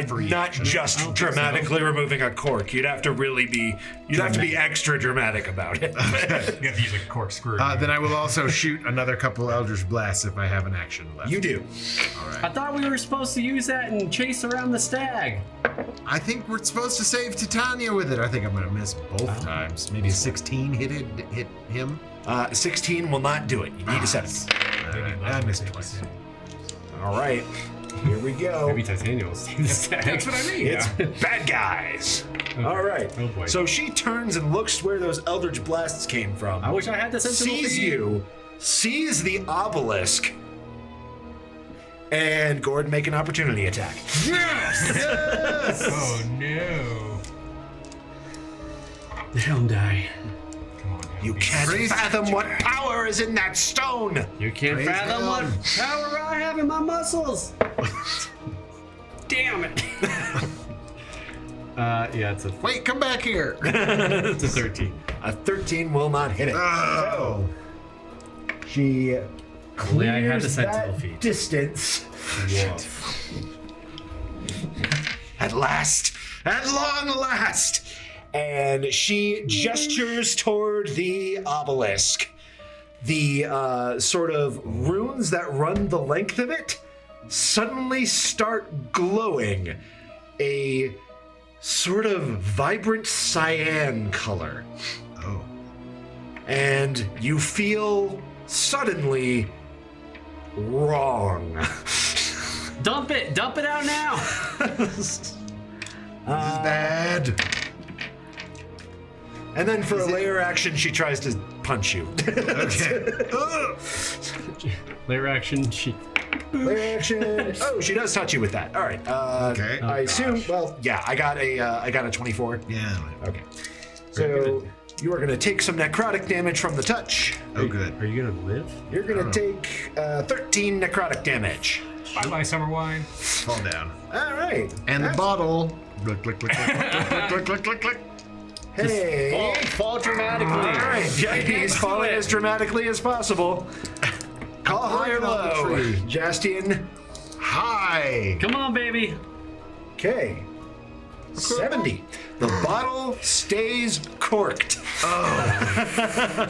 free Not action? just dramatically removing a cork. You'd have to really be. You'd have to be extra dramatic about it. You have to use a corkscrew. Then I will also shoot another couple Eldritch Blasts if I have an action left. You do. I thought we were supposed to use that and chase around the stag. I think we're supposed to save Titania with it. I think I'm gonna miss both times. Maybe a 16 hit him. 16 will not do it. You need a 7. All right, I missed twice. All right. Here we go. Maybe Titania will save the stag. That's what I mean. It's bad guys. All right. Oh, boy. So she turns and looks where those Eldritch Blasts came from. I wish I had the sensible Sees feed. you, sees the obelisk, and Ghourd make an opportunity attack. Oh no! They don't die. Come on. You can't Praise fathom what power is in that stone. You can't Praise fathom God. what power I have in my muscles. Damn it. Yeah, it's a Wait, come back here. it's a 13. A 13 will not hit it. Oh. She Only I had the clears sentinel that feet. distance. Woof. At last, at long last. And she gestures toward the obelisk. The sort of runes that run the length of it suddenly start glowing a sort of vibrant cyan color. Oh. And you feel suddenly wrong. Dump it out now. This is bad. And then for a layer action, she tries to punch you. Okay. Layer action. She. Layer action. Oh, she does touch you with that. All right. Okay. I assume. Well, yeah. I got a 24. Yeah. Okay. So you are going to take some necrotic damage from the touch. Oh, good. Are you gonna live? You're going to take 13 necrotic damage. Bye-bye, summer wine. Fall down. All right. And the bottle. Click, click, click, click, click, click, click, click, click. Hey. Fall dramatically. All right. Yeah, he's falling as dramatically as possible. Call high or working on the low. tree. Jaastien. Hi. Come on, baby. Okay. 70. The bottle stays corked.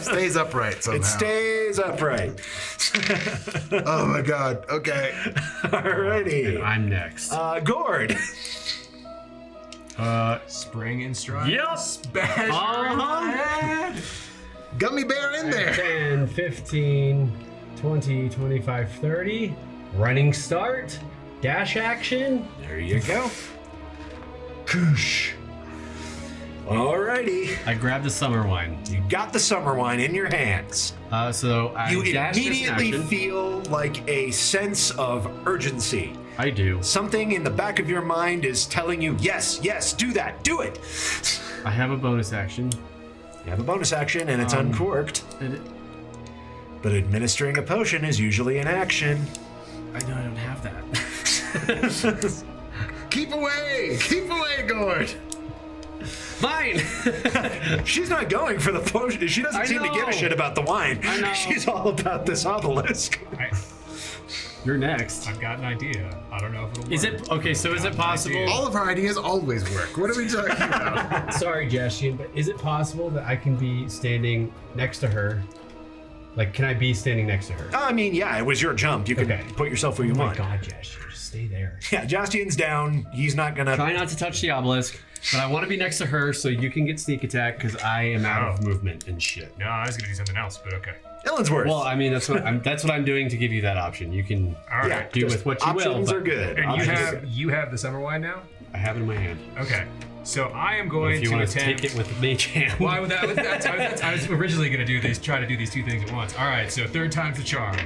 Stays upright somehow. It stays upright. Oh my god. Okay. Alrighty. I'm next. Ghourd. Spring in stride. Yep. Bash her in the Uh-huh. head. Gummy bear in there. 10, 15, 20, 25, 30. Running start. Dash action. There you go. Koosh. Alrighty. I grabbed the summer wine. You got the summer wine in your hands. So I You dash this in immediately action. feel like a sense of urgency. I do. Something in the back of your mind is telling you, yes, yes, do that, do it. I have a bonus action. You have a bonus action and it's uncorked, And but administering a potion is usually an action. I know I don't have that. Keep away, Ghourd. Fine. She's not going for the potion. She doesn't I seem to give know. a shit about the wine. I know. She's all about this obelisk. You're next. I've got an idea. I don't know if it'll work. Is it okay? So is it possible? All of our ideas always work. What are we talking about? Sorry, Jaastien, but is it possible that I can be standing next to her? Like, can I be standing next to her? I mean, yeah, it was your jump. You can Okay. put yourself where you Oh my want. God, Jaastien, just stay there. Yeah, Jastien's down. He's not gonna. Try not to touch the obelisk, but I want to be next to her so you can get sneak attack because I am out of movement and shit. No, I was gonna do something else, but okay. Illinsworth. Well, I mean that's what I'm doing to give you that option. You can All right. yeah, do just with what you will. options but are good. And Options- you have the summer wine now? I have it in my hand. Okay. So I am If going you to want to attempt. take it with mage hand. Why would that? I was originally going to do these, try to do these two things at once. All right, so third time's the charm.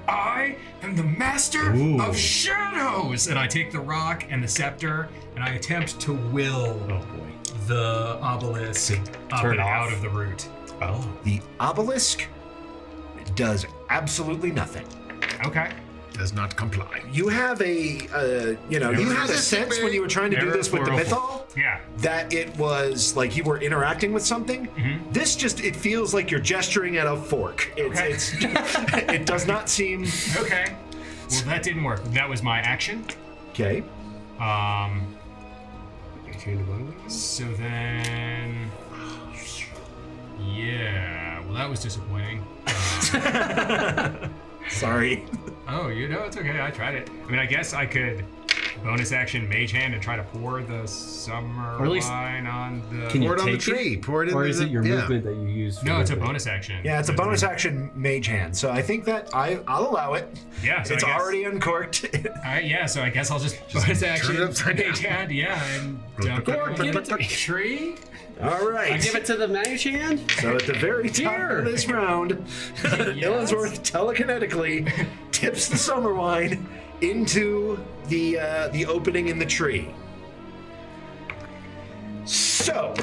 I am the master Ooh. of shadows, and I take the rock and the scepter, and I attempt to will Oh boy. the obelisk up turn and off? out of the root. Oh. The obelisk does absolutely nothing. Okay. Does not comply. You have a, you had a sense when you were trying to do this with the mythol Yeah. that it was like you were interacting with something. This it feels like you're gesturing at a fork. It's it does not seem Okay. Well, that didn't work. That was my action. okay. So then, yeah. Well, that was disappointing. Sorry. Oh, it's okay. I tried it. I mean, I guess I could bonus action mage hand and try to pour the summer Or at least- wine on the. Can you Pour it on the take tree. Pour it in Or the, is it your yeah. movement that you use? For No, it's a movement? bonus action. Yeah, it's a bonus action mage hand. So I think that I'll allow it. Yeah, so It's I guess, already uncorked. All right, yeah. So I guess I'll just bonus action it upside down. mage hand. Yeah, and dump it on give it to the me. tree. All right. I give it to the mage hand. So at the very top Here. of this round, Illinsworth telekinetically tips the summer wine into the opening in the tree. So,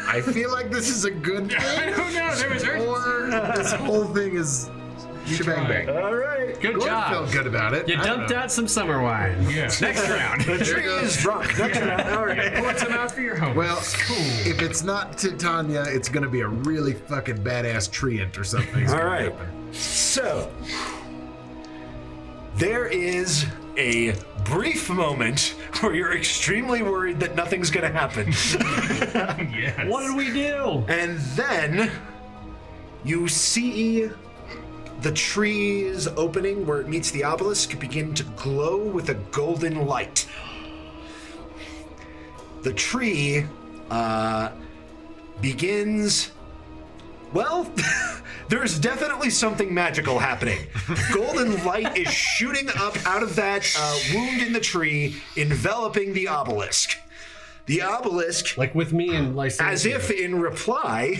I feel like this is a good I thing. don't know. There was urgency. Or this whole thing is shebang bang. all right. Good Ghourd job. felt good about it. You I don't dumped know. out some summer wine. Yeah. Next round. The tree is drunk. Next round. All right. Pour some out for your home. Well, if it's not Titania, it's gonna be a really fucking badass treant or something. All right. So, there is a brief moment where you're extremely worried that nothing's going to happen. Yes. What did we do? And then you see the tree's opening where it meets the obelisk begin to glow with a golden light. The tree begins... Well, there's definitely something magical happening. Golden light is shooting up out of that wound in the tree, enveloping the obelisk. The obelisk, Like with me and Lysander. as if in reply,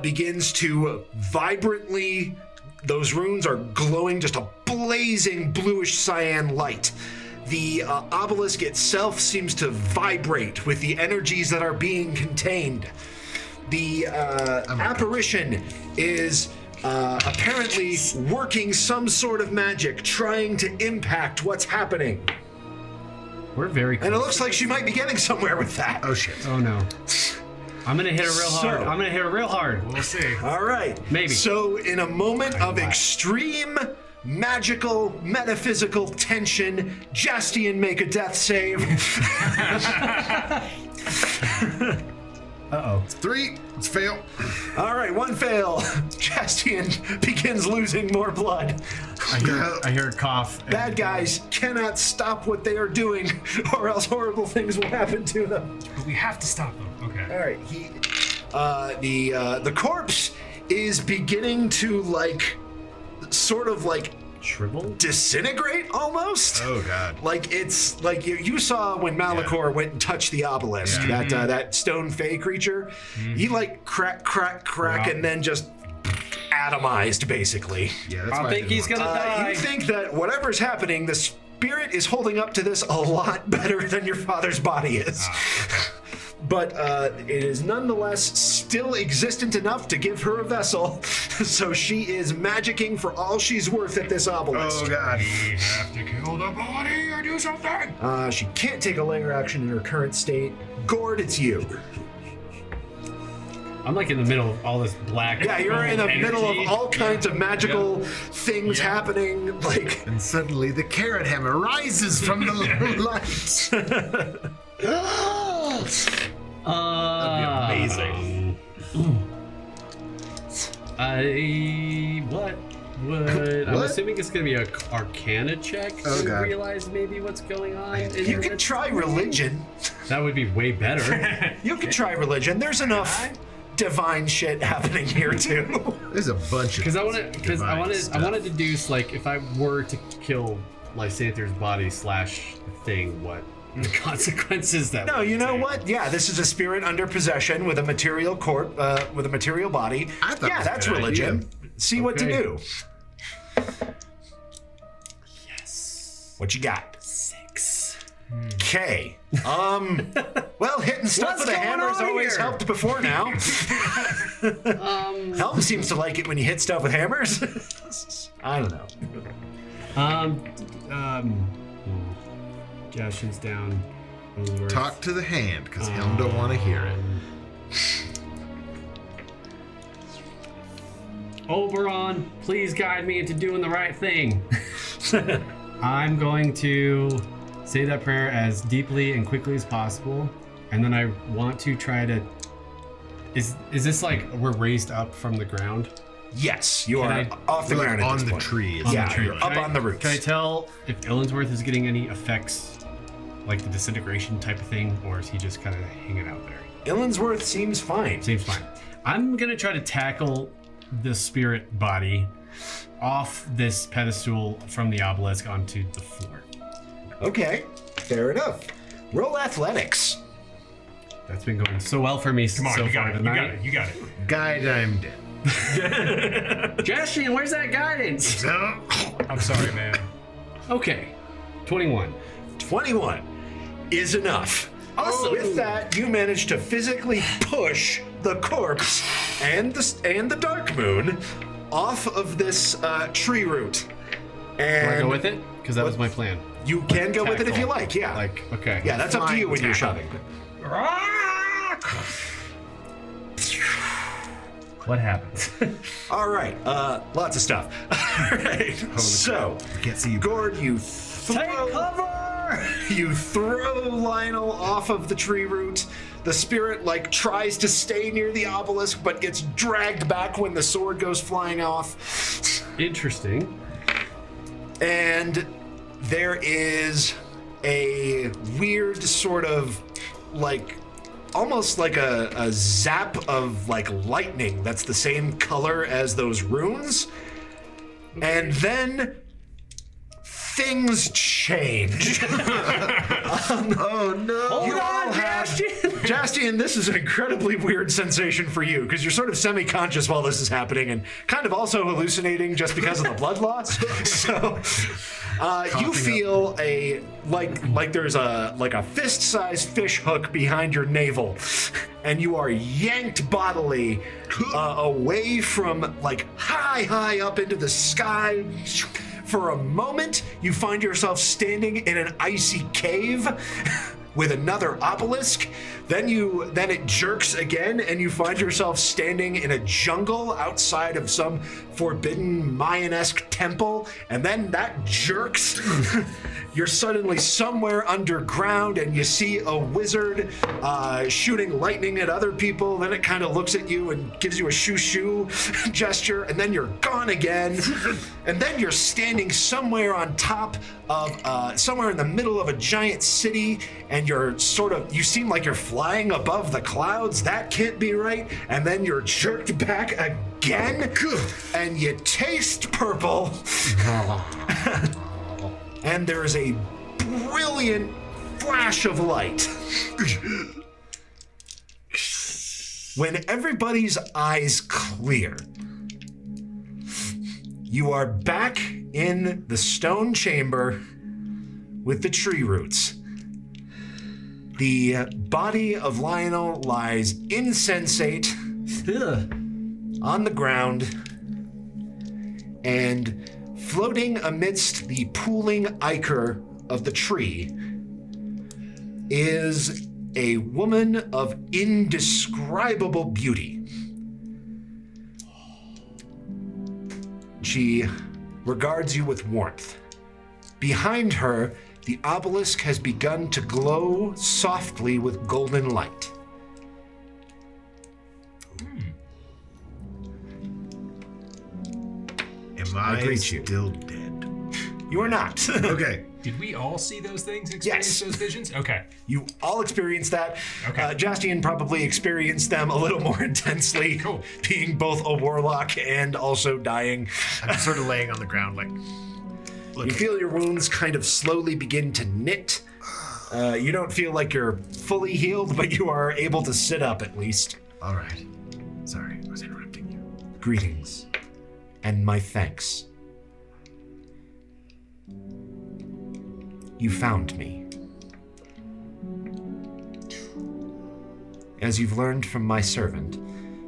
begins to vibrantly... Those runes are glowing just a blazing bluish cyan light. The obelisk itself seems to vibrate with the energies that are being contained. The apparition is apparently working some sort of magic, trying to impact what's happening. We're very close. And it looks like she might be getting somewhere with that. Oh shit. Oh no. I'm gonna hit her real hard. So- I'm gonna hit her real hard. We'll see. All right. Maybe. So, in a moment of extreme magical, metaphysical tension, Jaastien, make a death save. Uh-oh. 3. Let's fail. All right, one fail. Jaastien begins losing more blood. I hear a cough. Bad guys cannot stop what they are doing, or else horrible things will happen to them. But we have to stop them. Okay. All right, the corpse is beginning to sort of Shrivel? disintegrate almost. Oh god. Like it's like you saw when Malachor went and touched the obelisk, that stone fey creature. He crack, and then just atomized basically. Yeah, that's I why think he's didn't gonna die. You think that whatever's happening, the spirit is holding up to this a lot better than your father's body is. But it is nonetheless still existent enough to give her a vessel, so she is magicking for all she's worth at this obelisk. Oh god. We have to kill the body or do something. She can't take a layer action in her current state. Ghourd, it's you. I'm like in the middle of all this black. Yeah, you're in the energy. middle of all kinds of magical things happening. Like, And suddenly the carrot hammer rises from the lights. Amazing. I'm What? assuming it's gonna be a Arcana check Oh, to God. realize maybe what's going on. in you her can head. try religion. That would be way better. You can try religion. There's enough divine shit happening here too. There's a bunch of Because I want to deduce like if I were to kill Lysander's body / the thing, what the consequences that? No, would you know take. what? Yeah, this is a spirit under possession with a material with a material body. I thought it Yeah, was a that's good religion. idea. See what to Okay. do. Yes. What you got? 6. Okay. Well, hitting stuff What's with a going hammer's on always here? helped before now. Helm seems to like it when you hit stuff with hammers. I don't know. Jaastion's down. Illinsworth. Talk to the hand, because Helm don't want to hear it. Oberon, please guide me into doing the right thing. I'm going to say that prayer as deeply and quickly as possible, and then I want to try to. Is this like we're raised up from the ground? Yes, you are I- off the We're ground like at on this the point. tree. Yeah, the tree. you're up on the roots. Can I tell if Illinsworth is getting any effects, like the disintegration type of thing, or is he just kind of hanging out there? Illinsworth seems fine. Seems fine. I'm gonna try to tackle the spirit body off this pedestal from the obelisk onto the floor. Okay, fair enough. Roll athletics. That's been going so well for me Come on, so you got far it. You tonight. got it. You got it. Guide, I'm dead. Jaastien, where's that guidance? I'm sorry, man. Okay, 21. 21 is enough. Awesome. With that, you manage to physically push the corpse and the dark moon off of this tree root. And Do I go with it? Because that was my plan. you can go with it if you Tackle. like, yeah. Like, okay. Yeah, that's up to Flying you when you're tackle. shoving. What happens? All right, lots of stuff. All right, so I can't see you. Ghourd, you Take cover! You throw Lionel off of the tree root. The spirit tries to stay near the obelisk, but gets dragged back when the sword goes flying off. Interesting. And there is a weird sort of almost like a zap of lightning that's the same color as those runes. And then things change. Oh no! Hold on, Jaastien! Jaastien, this is an incredibly weird sensation for you because you're sort of semi-conscious while this is happening and kind of also hallucinating just because of the blood loss. So you feel there's a fist-sized fish hook behind your navel, and you are yanked bodily away from high up into the sky. For a moment, you find yourself standing in an icy cave with another obelisk. Then it jerks again, and you find yourself standing in a jungle outside of some forbidden Mayan-esque temple. And then that jerks. You're suddenly somewhere underground, and you see a wizard shooting lightning at other people. Then it kind of looks at you and gives you a shoo-shoo gesture, and then you're gone again. And then you're standing somewhere on top of, somewhere in the middle of a giant city, and you seem like you're flying above the clouds. That can't be right. And then you're jerked back again, and you taste purple. And there is a brilliant flash of light. When everybody's eyes clear, you are back in the stone chamber with the tree roots. The body of Lionel lies insensate on the ground, and floating amidst the pooling ichor of the tree is a woman of indescribable beauty. She regards you with warmth. Behind her, the obelisk has begun to glow softly with golden light. Am I greet you. still dead? You are not. Okay. Did we all see those things, experience those visions? Okay. You all experienced that. Okay. Jaastien probably experienced them a little more intensely, Cool. being both a warlock and also dying. I'm sort of laying on the ground You feel your wounds kind of slowly begin to knit. You don't feel like you're fully healed, but you are able to sit up at least. All right. Sorry, I was interrupting you. Greetings, and my thanks. You found me. As you've learned from my servant,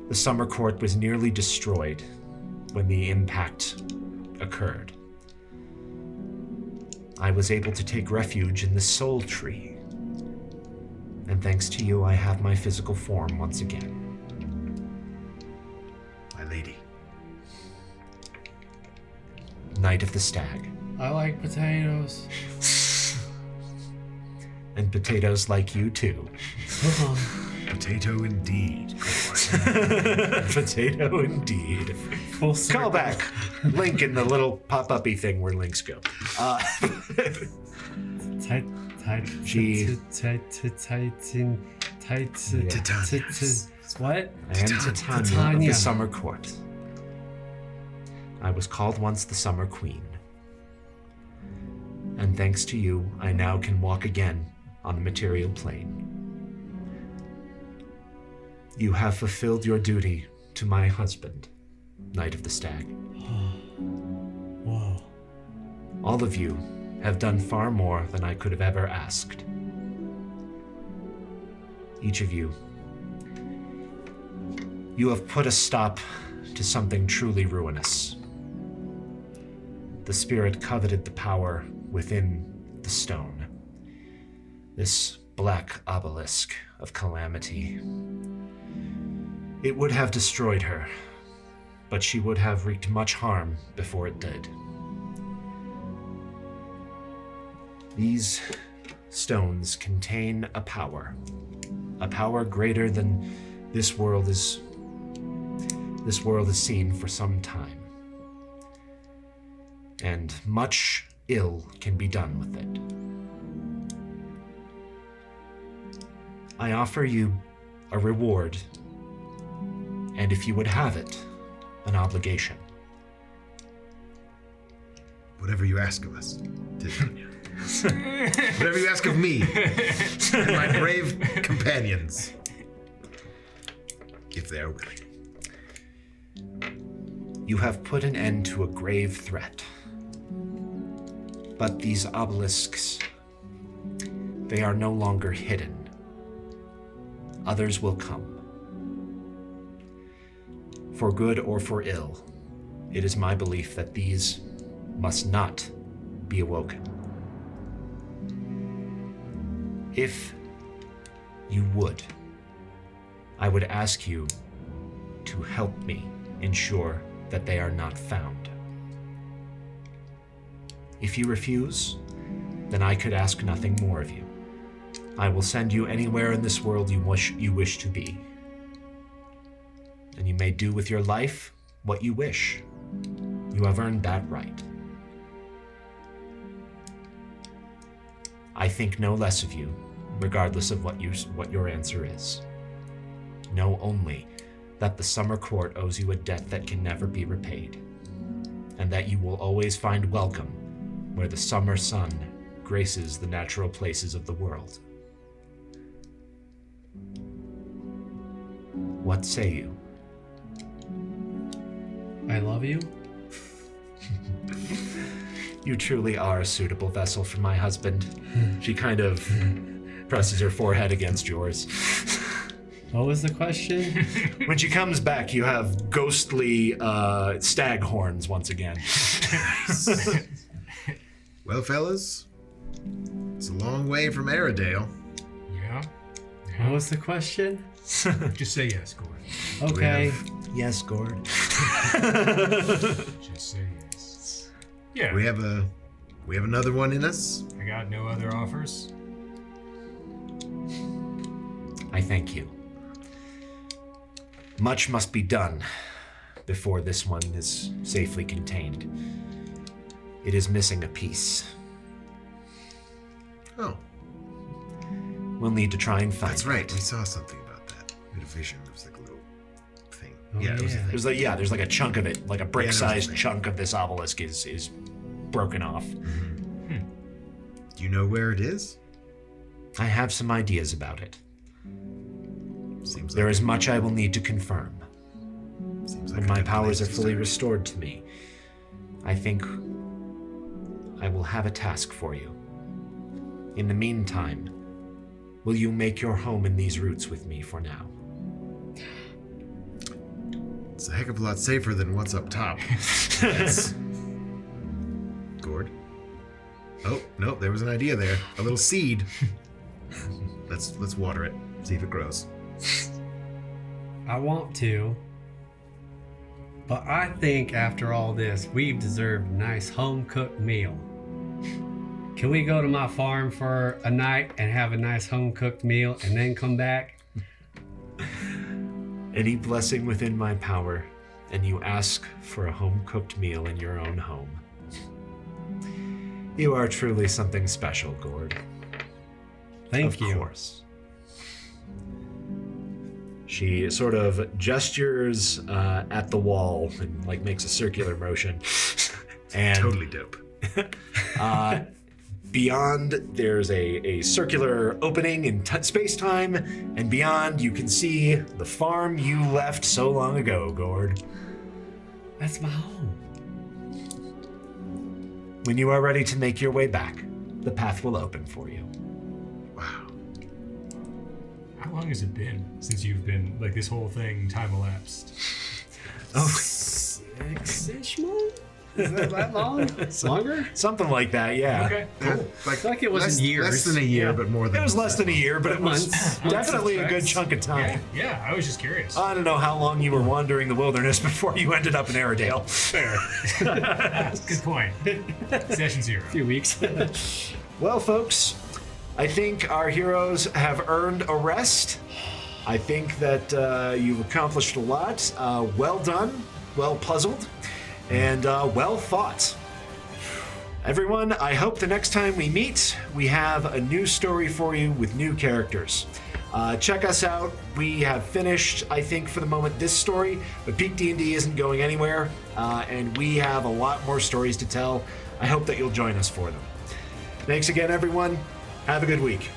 the summer court was nearly destroyed when the impact occurred. I was able to take refuge in the Soul Tree, and thanks to you, I have my physical form once again. My lady. Knight of the Stag. I like potatoes. And potatoes like you too. Potato indeed. Potato indeed. Full circle. Call back. Link in the little pop-uppy thing where links go. What? I am Titania of the Summer Court. I was called once the Summer Queen. And thanks to you, I now can walk again on the material plane. You have fulfilled your duty to my husband, Knight of the Stag. Whoa. All of you have done far more than I could have ever asked. Each of you, you have put a stop to something truly ruinous. The spirit coveted the power within the stone. This black obelisk of calamity. It would have destroyed her, but she would have wreaked much harm before it did. These stones contain a power greater than this world has seen for some time. And much ill can be done with it. I offer you a reward, and if you would have it, an obligation. Whatever you ask of us, Titania. Whatever you ask of me and my brave companions, if they are willing. You have put an end to a grave threat. But these obelisks, they are no longer hidden. Others will come. For good or for ill, it is my belief that these must not be awoken. If you would, I would ask you to help me ensure that they are not found. If you refuse, then I could ask nothing more of you. I will send you anywhere in this world you wish to be. And you may do with your life what you wish. You have earned that right. I think no less of you, regardless of what your answer is. Know only that the Summer Court owes you a debt that can never be repaid, and that you will always find welcome where the summer sun graces the natural places of the world. What say you? I love you. You truly are a suitable vessel for my husband. She kind of presses her forehead against yours. What was the question? When she comes back, you have ghostly stag horns once again. Well, fellas, it's a long way from Airedale. Yeah. What was the question? Just say yes, Ghourd. Okay. Yes, Ghourd. Just say yes. Yeah. We have another one in us. I got no other offers. I thank you. Much must be done before this one is safely contained. It is missing a piece. Oh, We'll need to try and find that's it. right. We saw something about that. We had a vision. It was like a little thing. Oh, yeah, it was a yeah. thing. There's like a chunk of it, like a brick-sized thing. chunk of this obelisk is broken off. Do you know where it is? I have some ideas about it. Seems There like is much I will need to confirm. seems When like a my good powers place are to fully start. restored to me, I think I will have a task for you. In the meantime, will you make your home in these roots with me for now? It's a heck of a lot safer than what's up top. Yes. Ghourd. Oh, no, there was an idea there. A little seed. Let's water it. See if it grows. I want to, but I think after all this, we've deserved a nice home-cooked meal. Can we go to my farm for a night and have a nice home-cooked meal and then come back? Any blessing within my power, and you ask for a home-cooked meal in your own home. You are truly something special, Ghourd. Thank you. Of course. She sort of gestures at the wall and like makes a circular motion. And Totally dope. beyond, there's a circular opening in space-time, and beyond you can see the farm you left so long ago, Ghourd. That's my home. When you are ready to make your way back, the path will open for you. Wow. How long has it been since you've been, like, this whole thing time elapsed? Oh, 6-ish months? Is that long? Longer? Something like that, yeah. Okay. Like, I feel like it wasn't less, years. Less than a year, Yeah. but more than It was less than a year, but it was Months. definitely a good Months. chunk of time. Yeah, I was just curious. I don't know how long you were wandering the wilderness before you ended up in Airedale. Fair. Good point. Session 0. A few weeks. Well, folks, I think our heroes have earned a rest. I think that you've accomplished a lot. Well done, well puzzled, and well fought. Everyone, I hope the next time we meet, we have a new story for you with new characters. Check us out. We have finished, I think, for the moment, this story, but PeakD&D isn't going anywhere, and we have a lot more stories to tell. I hope that you'll join us for them. Thanks again, everyone. Have a good week.